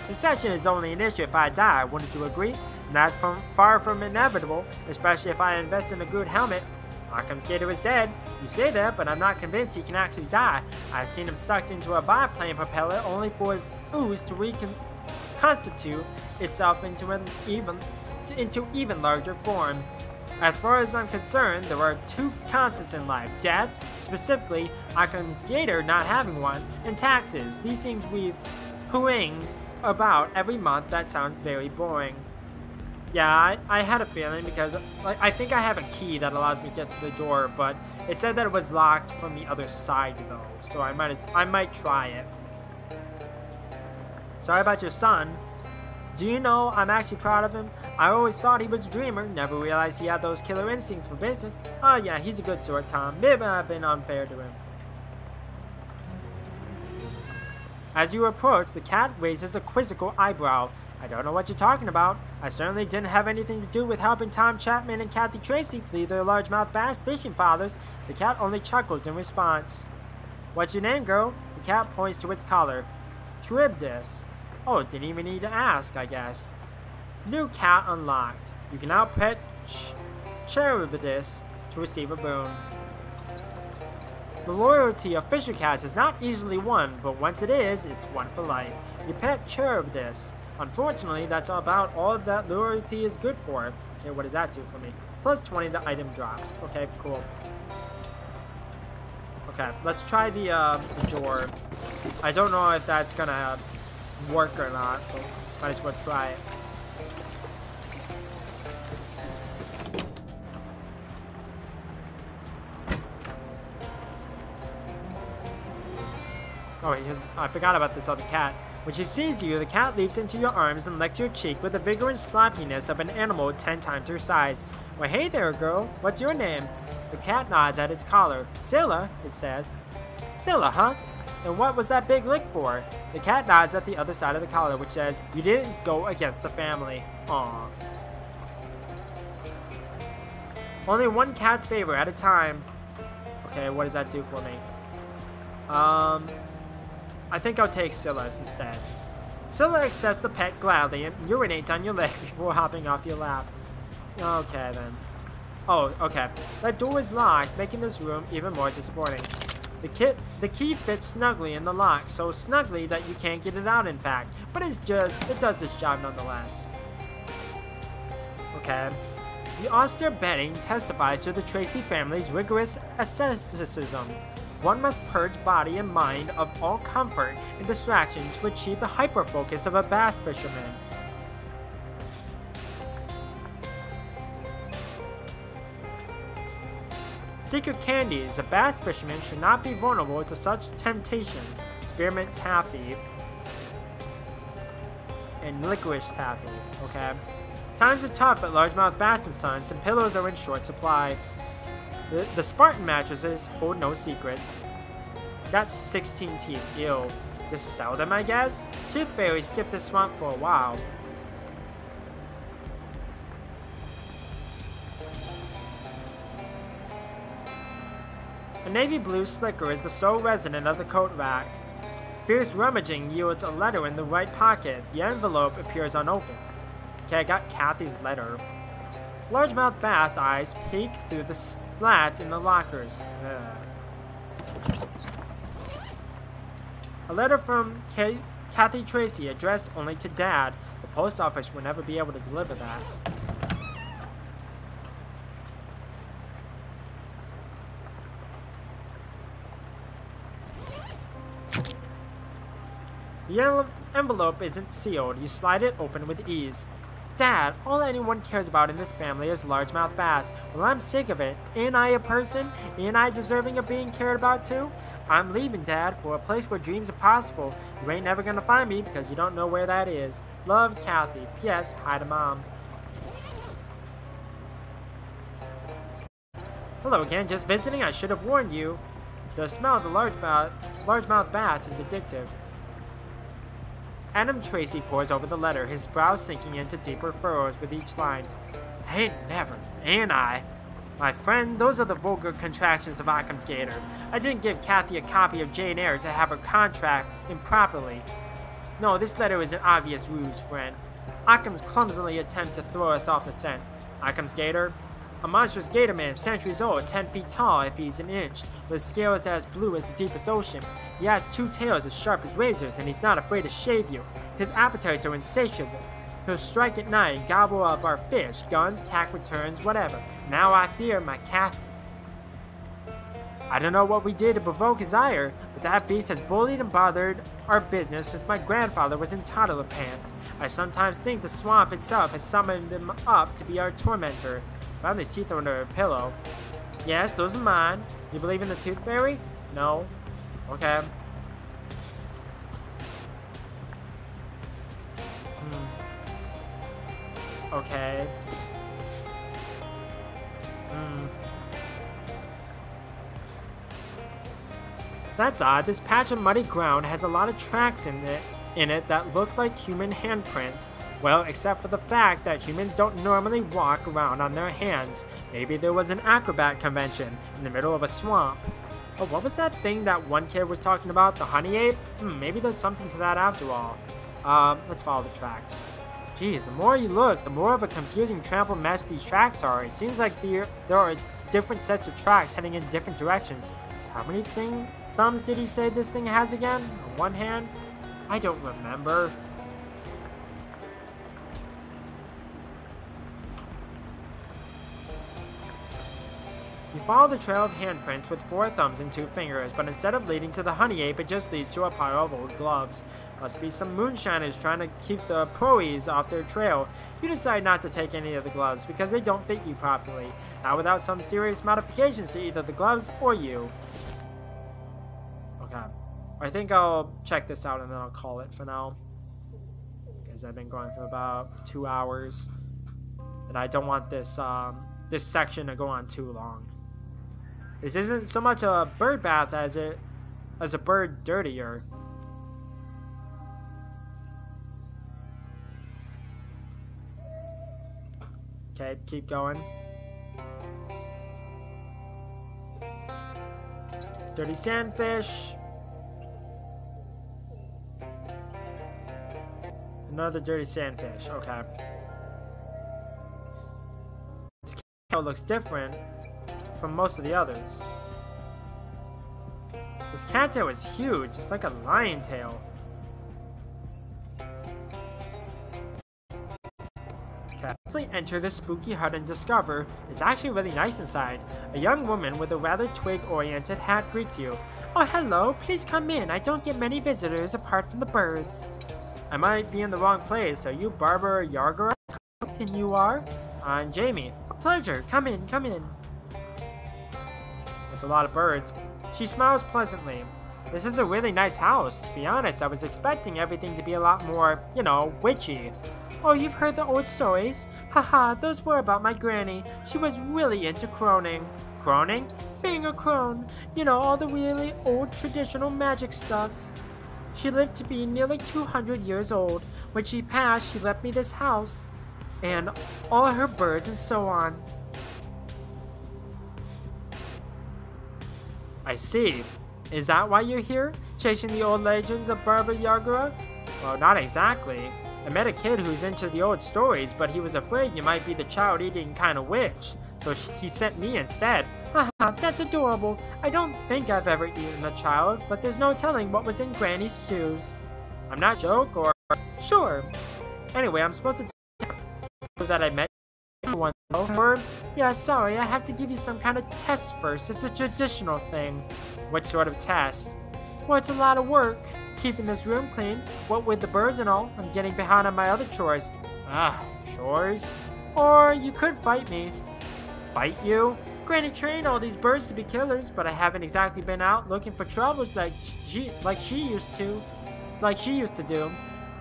Succession is only an issue if I die, wouldn't you agree? And that's far from inevitable, especially if I invest in a good helmet. Occam's Gator is dead. You say that, but I'm not convinced he can actually die. I've seen him sucked into a biplane propeller only for its ooze to reconstitute itself into even larger form. As far as I'm concerned, there are two constants in life: death, specifically Occam's Gator not having one, and taxes. These things we've harangued about every month. That sounds very boring. Yeah, I had a feeling because I think I have a key that allows me to get to the door, but it said that it was locked from the other side though, so I might try it. Sorry about your son. Do you know, I'm actually proud of him. I always thought he was a dreamer, never realized he had those killer instincts for business. Oh yeah, he's a good sort, Tom. Maybe I've been unfair to him. As you approach, the cat raises a quizzical eyebrow. I don't know what you're talking about. I certainly didn't have anything to do with helping Tom Chapman and Kathy Tracy flee their largemouth bass fishing fathers. The cat only chuckles in response. What's your name, girl? The cat points to its collar. Charybdis. Oh, didn't even need to ask, I guess. New cat unlocked. You can now pet Charybdis to receive a boon. The loyalty of fisher cats is not easily won, but once it is, it's won for life. You pet Charybdis. Unfortunately, that's about all that loyalty is good for. Okay, what does that do for me? Plus 20 to item drops. Okay, cool. Okay, let's try the door. I don't know if that's gonna work or not, but might as well try it. Oh, I forgot about this other cat. When she sees you, the cat leaps into your arms and licks your cheek with the vigor and sloppiness of an animal 10 times her size. Well, hey there, girl. What's your name? The cat nods at its collar. Scylla, it says. Scylla, huh? And what was that big lick for? The cat nods at the other side of the collar, which says, you didn't go against the family. Aww. Only one cat's favor at a time. Okay, what does that do for me? I think I'll take Scylla's instead. Scylla accepts the pet gladly and urinates on your leg before hopping off your lap. Okay, then. Oh, okay. That door is locked, making this room even more disappointing. The key fits snugly in the lock, so snugly that you can't get it out, in fact. But it does its job nonetheless. Okay. The austere bedding testifies to the Tracy family's rigorous asceticism. One must purge body and mind of all comfort and distraction to achieve the hyper-focus of a bass fisherman. Secret candies. A bass fisherman should not be vulnerable to such temptations. Spearmint taffy and licorice taffy. Okay. Times are tough at Largemouth Bass & Sons, and pillows are in short supply. The Spartan mattresses hold no secrets. Got 16 teeth. Ew. Just sell them, I guess? Tooth fairies skipped the swamp for a while. A navy blue slicker is the sole resident of the coat rack. Fierce rummaging yields a letter in the right pocket. The envelope appears unopened. Okay, I got Kathy's letter. Largemouth bass eyes peek through the slats in the lockers. A letter from Kathy Tracy addressed only to Dad. The post office will never be able to deliver that. The envelope isn't sealed. You slide it open with ease. Dad, all anyone cares about in this family is largemouth bass. Well, I'm sick of it. Ain't I a person? Ain't I deserving of being cared about too? I'm leaving, Dad, for a place where dreams are possible. You ain't never gonna find me because you don't know where that is. Love, Kathy. P.S. Hi to Mom. Hello again, just visiting. I should have warned you. The smell of the largemouth bass is addictive. Adam Tracy pores over the letter, his brow sinking into deeper furrows with each line. Ain't I? My friend, those are the vulgar contractions of Occam's Gator. I didn't give Kathy a copy of Jane Eyre to have her contract improperly. No, this letter is an obvious ruse, friend. Occam's clumsily attempt to throw us off the scent. Occam's Gator? A monstrous gator man, centuries old, 10 feet tall if he's an inch, with scales as blue as the deepest ocean. He has 2 tails as sharp as razors, and he's not afraid to shave you. His appetites are insatiable. He'll strike at night and gobble up our fish, guns, tack returns, whatever. Now I fear my Kathy. I don't know what we did to provoke his ire, but that beast has bullied and bothered our business since my grandfather was in toddler pants. I sometimes think the swamp itself has summoned him up to be our tormentor. Found his teeth under a pillow. Yes, those are mine. You believe in the tooth fairy? No. Okay. Okay. That's odd. This patch of muddy ground has a lot of tracks in it that look like human handprints. Well, except for the fact that humans don't normally walk around on their hands. Maybe there was an acrobat convention in the middle of a swamp. Oh, what was that thing that one kid was talking about? The honey ape? Maybe there's something to that after all. Let's follow the tracks. Geez, the more you look, the more of a confusing trampled mess these tracks are. It seems like there are different sets of tracks heading in different directions. How many thumbs did he say this thing has again? On one hand? I don't remember. You follow the trail of handprints with 4 thumbs and 2 fingers, but instead of leading to the honey ape, it just leads to a pile of old gloves. Must be some moonshiners trying to keep the proes off their trail. You decide not to take any of the gloves because they don't fit you properly, not without some serious modifications to either the gloves or you. Okay, I think I'll check this out and then I'll call it for now, because I've been going for about 2 hours, and I don't want this this section to go on too long. This isn't so much a bird bath as a bird dirtier. Okay, keep going. Dirty sandfish. Another dirty sandfish. Okay. This tail looks different from most of the others. This cattail is huge. It's like a lion tail. Okay. Enter the spooky hut and discover it's actually really nice inside. A young woman with a rather twig-oriented hat greets you. Oh, hello. Please come in. I don't get many visitors apart from the birds. I might be in the wrong place. Are you Barbara Yargara? And you are? I'm Jamie. A pleasure. Come in, come in. That's a lot of birds. She smiles pleasantly. This is a really nice house. To be honest, I was expecting everything to be a lot more, you know, witchy. Oh, you've heard the old stories? Haha, those were about my granny. She was really into croning. Croning? Being a crone. You know, all the really old traditional magic stuff. She lived to be nearly 200 years old. When she passed, she left me this house. And all her birds and so on. I see. Is that why you're here? Chasing the old legends of Barbara Yargara? Well, not exactly. I met a kid who's into the old stories, but he was afraid you might be the child-eating kind of witch. So he sent me instead. Haha, that's adorable. I don't think I've ever eaten a child, but there's no telling what was in Granny's stews. I'm not joke or... Sure. Anyway, I'm supposed to tell you that I met one or... Yeah, sorry, I have to give you some kind of test first. It's a traditional thing. What sort of test? Well, it's a lot of work. Keeping this room clean, what with the birds and all, I'm getting behind on my other chores. Chores? Or you could fight me. Fight you? Granny trained all these birds to be killers, but I haven't exactly been out looking for troubles like she used to do.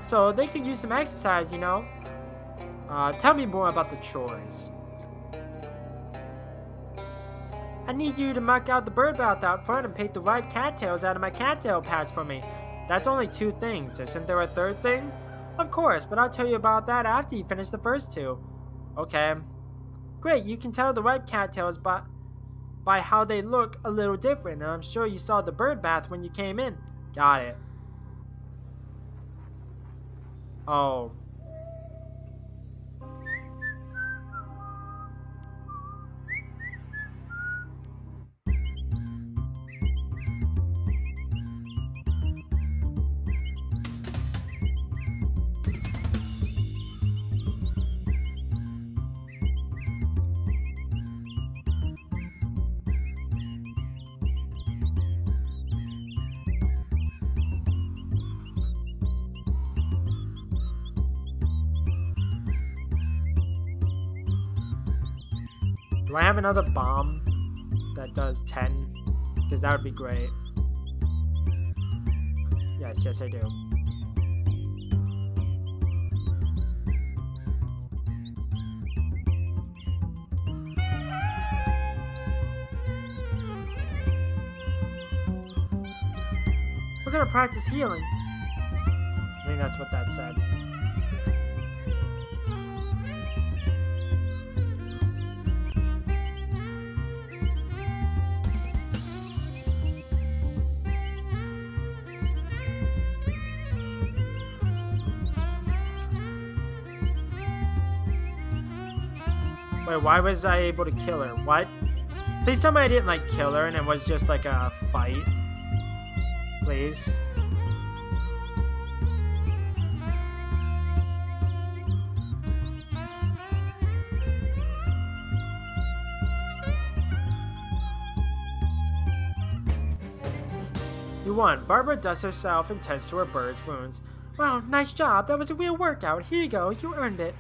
So they could use some exercise, you know. Tell me more about the chores. I need you to mark out the bird bath out front and pick the right cattails out of my cattail patch for me. That's only 2 things. Isn't there a 3rd thing? Of course, but I'll tell you about that after you finish the first 2. Okay. Great, you can tell the right cattails by how they look a little different, and I'm sure you saw the bird bath when you came in. Got it. Oh. Do I have another bomb that does 10? Because that would be great. Yes, I do. We're gonna practice healing. I think that's what that said. Wait, why was I able to kill her? What? Please tell me I didn't, like, kill her and it was just, like, a fight. Please. You won. Barbara dusts herself and tends to her bird's wounds. Wow, nice job. That was a real workout. Here you go. You earned it.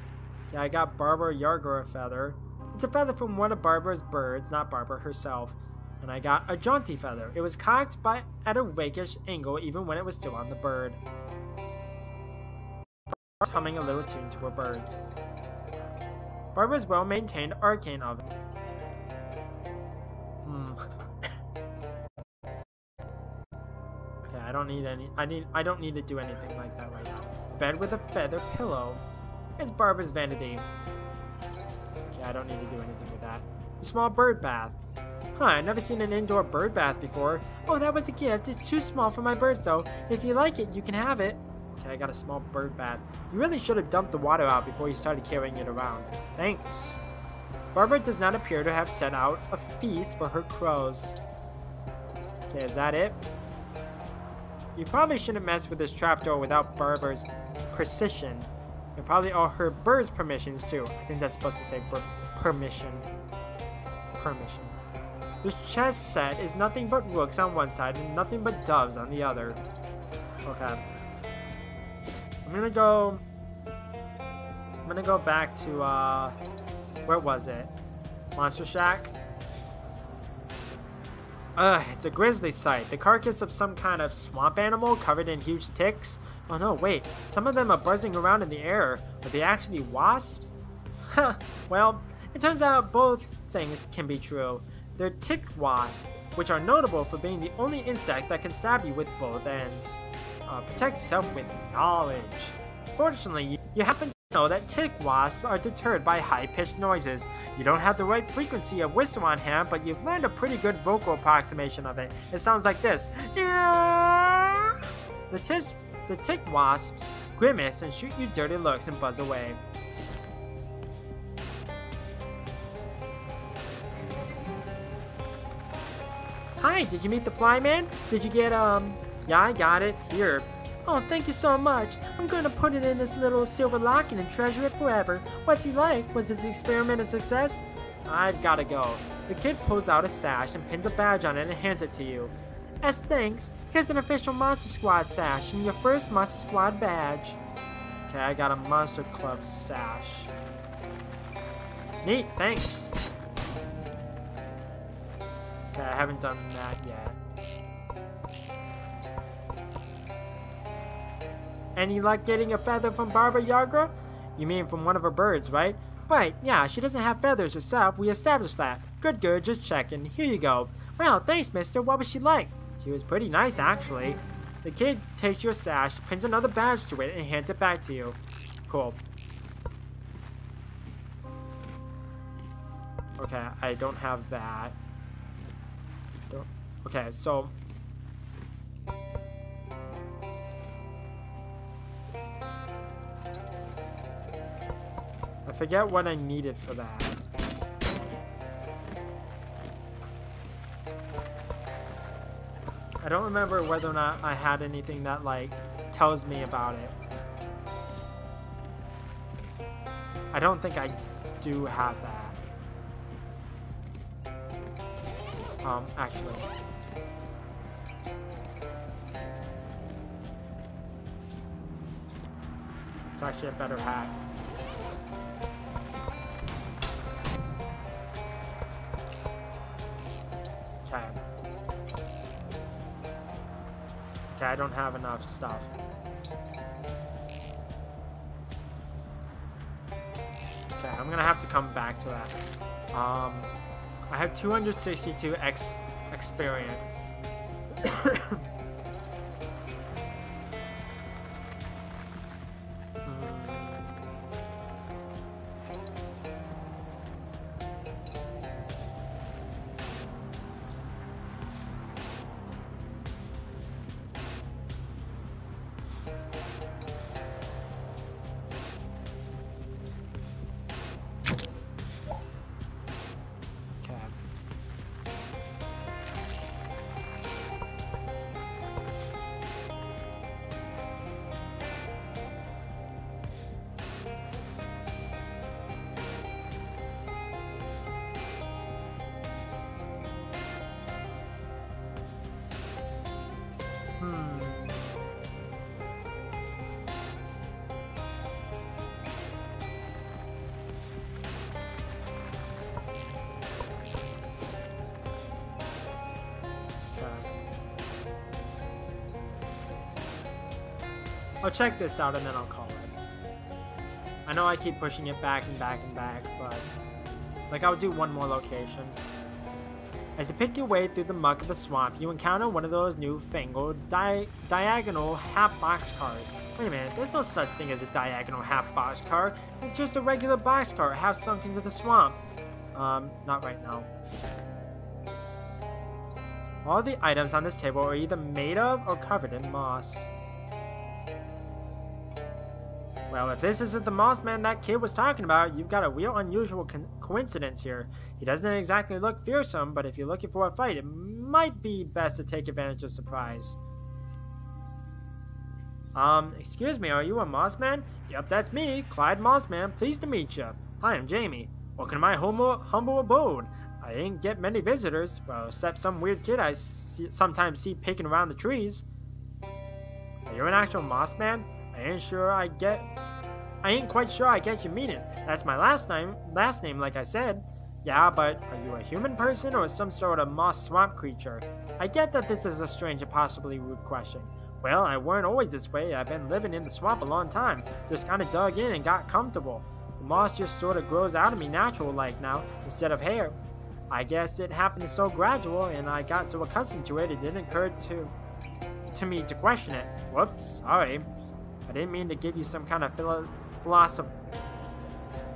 Yeah, I got Barbara Yarger a feather. It's a feather from one of Barbara's birds, not Barbara herself. And I got a jaunty feather. It was cocked at a rakish angle even when it was still on the bird. Humming a little tune to her birds. Barbara's well-maintained arcane oven. Okay, I don't need to do anything like that right now. Bed with a feather pillow. It's Barbara's vanity. Okay, I don't need to do anything with that. A small bird bath. Huh, I've never seen an indoor bird bath before. Oh, that was a gift. It's too small for my birds, though. If you like it, you can have it. Okay, I got a small bird bath. You really should have dumped the water out before you started carrying it around. Thanks. Barbara does not appear to have set out a feast for her crows. Okay, is that it? You probably shouldn't mess with this trapdoor without Barbara's precision. And probably all her birds' permissions, too. I think that's supposed to say permission. Permission. This chess set is nothing but rooks on one side and nothing but doves on the other. Okay. I'm gonna go back to, where was it? Monster Shack? It's a grisly sight. The carcass of some kind of swamp animal covered in huge ticks. Oh no, wait. Some of them are buzzing around in the air. Are they actually wasps? Huh. Well, it turns out both things can be true. They're tick wasps, which are notable for being the only insect that can stab you with both ends. Protect yourself with knowledge. Fortunately, you happen to know that tick wasps are deterred by high-pitched noises. You don't have the right frequency of whistle on hand, but you've learned a pretty good vocal approximation of it. It sounds like this. Yeah! The tick wasps grimace and shoot you dirty looks and buzz away. Hi, did you meet the flyman? Did you get, Yeah, I got it. Here. Oh, thank you so much. I'm going to put it in this little silver locket and treasure it forever. What's he like? Was his experiment a success? I've got to go. The kid pulls out a sash and pins a badge on it and hands it to you. As thanks, here's an official Monster Squad sash and your first Monster Squad badge. Okay, I got a Monster Club sash. Neat, thanks. Okay, I haven't done that yet. Any luck getting a feather from Barbara Yargra? You mean from one of her birds, right? Right, yeah, she doesn't have feathers herself. We established that. Good, just checking. Here you go. Wow, thanks, mister. What was she like? She was pretty nice, actually. The kid takes your sash, pins another badge to it, and hands it back to you. Cool. Okay, I don't have that. Okay, so... I forget what I needed for that. I don't remember whether or not I had anything that, like, tells me about it. I don't think I do have that. Actually. It's actually a better hat. Okay. Okay, I don't have enough stuff. Okay, I'm gonna have to come back to that. I have 262 experience. I'll check this out and then I'll call it. I know I keep pushing it back and back and back, but like I'll do one more location. As you pick your way through the muck of the swamp, you encounter one of those newfangled diagonal half boxcars. Wait a minute, there's no such thing as a diagonal half boxcar. It's just a regular boxcar half sunk into the swamp. Not right now. All the items on this table are either made of or covered in moss. Well, if this isn't the moss man that kid was talking about, you've got a real unusual coincidence here. He doesn't exactly look fearsome, but if you're looking for a fight, it might be best to take advantage of surprise. Excuse me, are you a moss man? Yep, that's me, Clyde Mossman. Pleased to meet you. Hi, I'm Jamie. Welcome to my humble abode. I ain't get many visitors, well, except some weird kid I sometimes see peeking around the trees. Are you an actual moss man? I ain't quite sure I get your meaning. That's my last name, like I said. Yeah, but are you a human person or some sort of moss swamp creature? I get that this is a strange and possibly rude question. Well, I weren't always this way. I've been living in the swamp a long time. Just kinda dug in and got comfortable. The moss just sorta grows out of me natural-like now, instead of hair. I guess it happened so gradual, and I got so accustomed to it, it didn't occur to me to question it. Whoops, sorry. I didn't mean to give you some kind of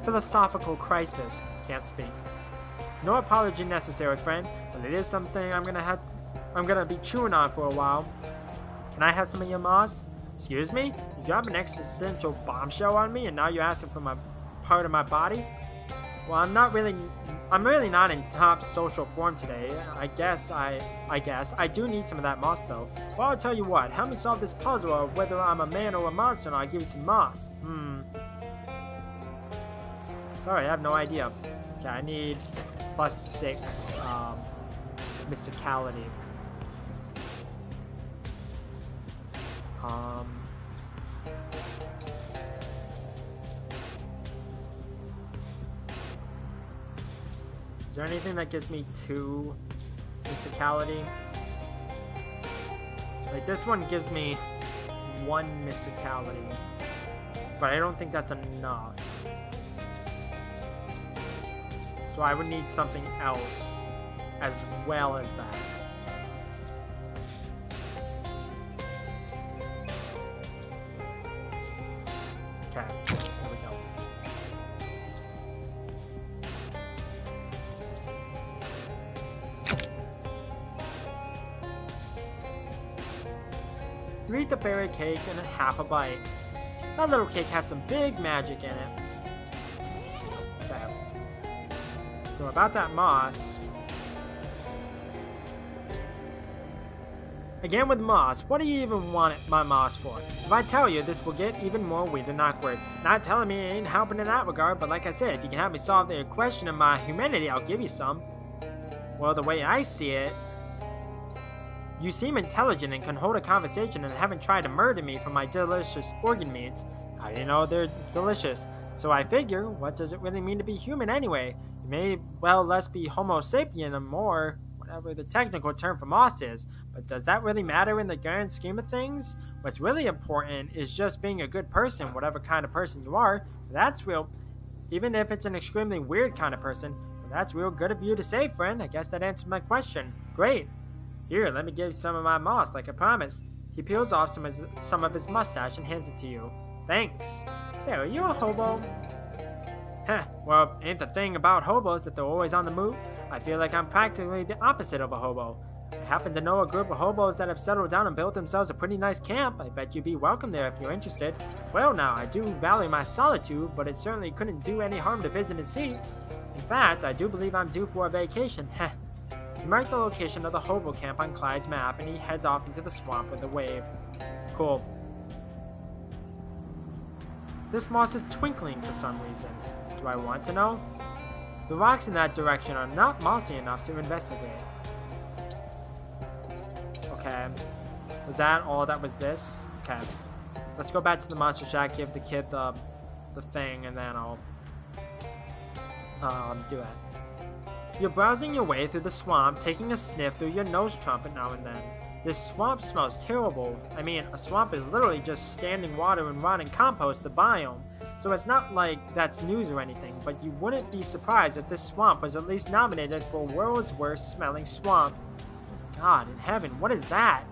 philosophical crisis. Can't speak. No apology necessary, friend, but it is something I'm gonna be chewing on for a while. Can I have some of your moss? Excuse me? You dropped an existential bombshell on me, and now you're asking for my part of my body? Well, I'm really not in top social form today. I guess I do need some of that moss though. Well, I'll tell you what, help me solve this puzzle of whether I'm a man or a monster and I'll give you some moss. Sorry, I have no idea. Okay, I need +6 mysticality. Is there anything that gives me 2 mysticality? Like this one gives me 1 mysticality, but I don't think that's enough. So I would need something else as well as that. Okay, there we go. You eat the berry cake in half a bite. That little cake had some big magic in it. Okay. So about that moss. Again with moss, what do you even want my moss for? If I tell you, this will get even more weird and awkward. Not telling me ain't helping in that regard, but like I said, if you can help me solve the question of my humanity, I'll give you some. Well, the way I see it, you seem intelligent and can hold a conversation and haven't tried to murder me for my delicious organ meats. How do you know they're delicious? So I figure, what does it really mean to be human anyway? You may well less be Homo sapien or more, whatever the technical term for moss is. But does that really matter in the grand scheme of things? What's really important is just being a good person, whatever kind of person you are. That's real, even if it's an extremely weird kind of person. Well, that's real good of you to say, friend. I guess that answers my question. Great. Here, let me give you some of my moss, like I promised. He peels off some of his mustache and hands it to you. Thanks. Say, are you a hobo? Heh, well, ain't the thing about hobos that they're always on the move? I feel like I'm practically the opposite of a hobo. I happen to know a group of hobos that have settled down and built themselves a pretty nice camp. I bet you'd be welcome there if you're interested. Well now, I do value my solitude, but it certainly couldn't do any harm to visit and see. In fact, I do believe I'm due for a vacation. Heh. You mark the location of the hobo camp on Clyde's map, and he heads off into the swamp with a wave. Cool. This moss is twinkling for some reason. Do I want to know? The rocks in that direction are not mossy enough to investigate. Okay. Was that all that was this? Okay. Let's go back to the monster shack, give the kid the thing, and then I'll do it. You're browsing your way through the swamp, taking a sniff through your nose trumpet now and then. This swamp smells terrible. I mean, a swamp is literally just standing water and rotting compost, the biome. So it's not like that's news or anything, but you wouldn't be surprised if this swamp was at least nominated for world's worst smelling swamp. God in heaven, what is that?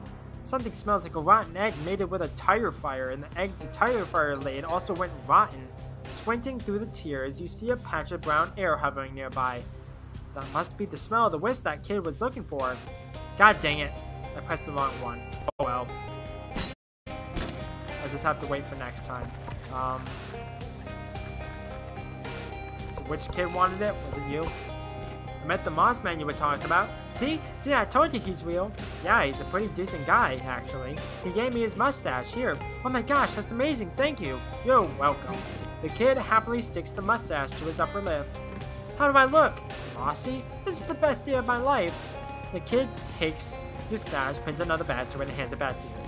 Something smells like a rotten egg mated with a tire fire, and the egg the tire fire laid also went rotten. Squinting through the tears, you see a patch of brown air hovering nearby. That must be the smell of the whisk that kid was looking for. God dang it. I pressed the wrong one. Oh well. I just have to wait for next time. So which kid wanted it? Was it you? I met the moss man you were talking about. See, I told you he's real. Yeah, he's a pretty decent guy, actually. He gave me his mustache. Here. Oh my gosh, that's amazing. Thank you. You're welcome. The kid happily sticks the mustache to his upper lip. How do I look? Mossy? This is the best day of my life. The kid takes your stash, pins another badge to it, and hands it back to you.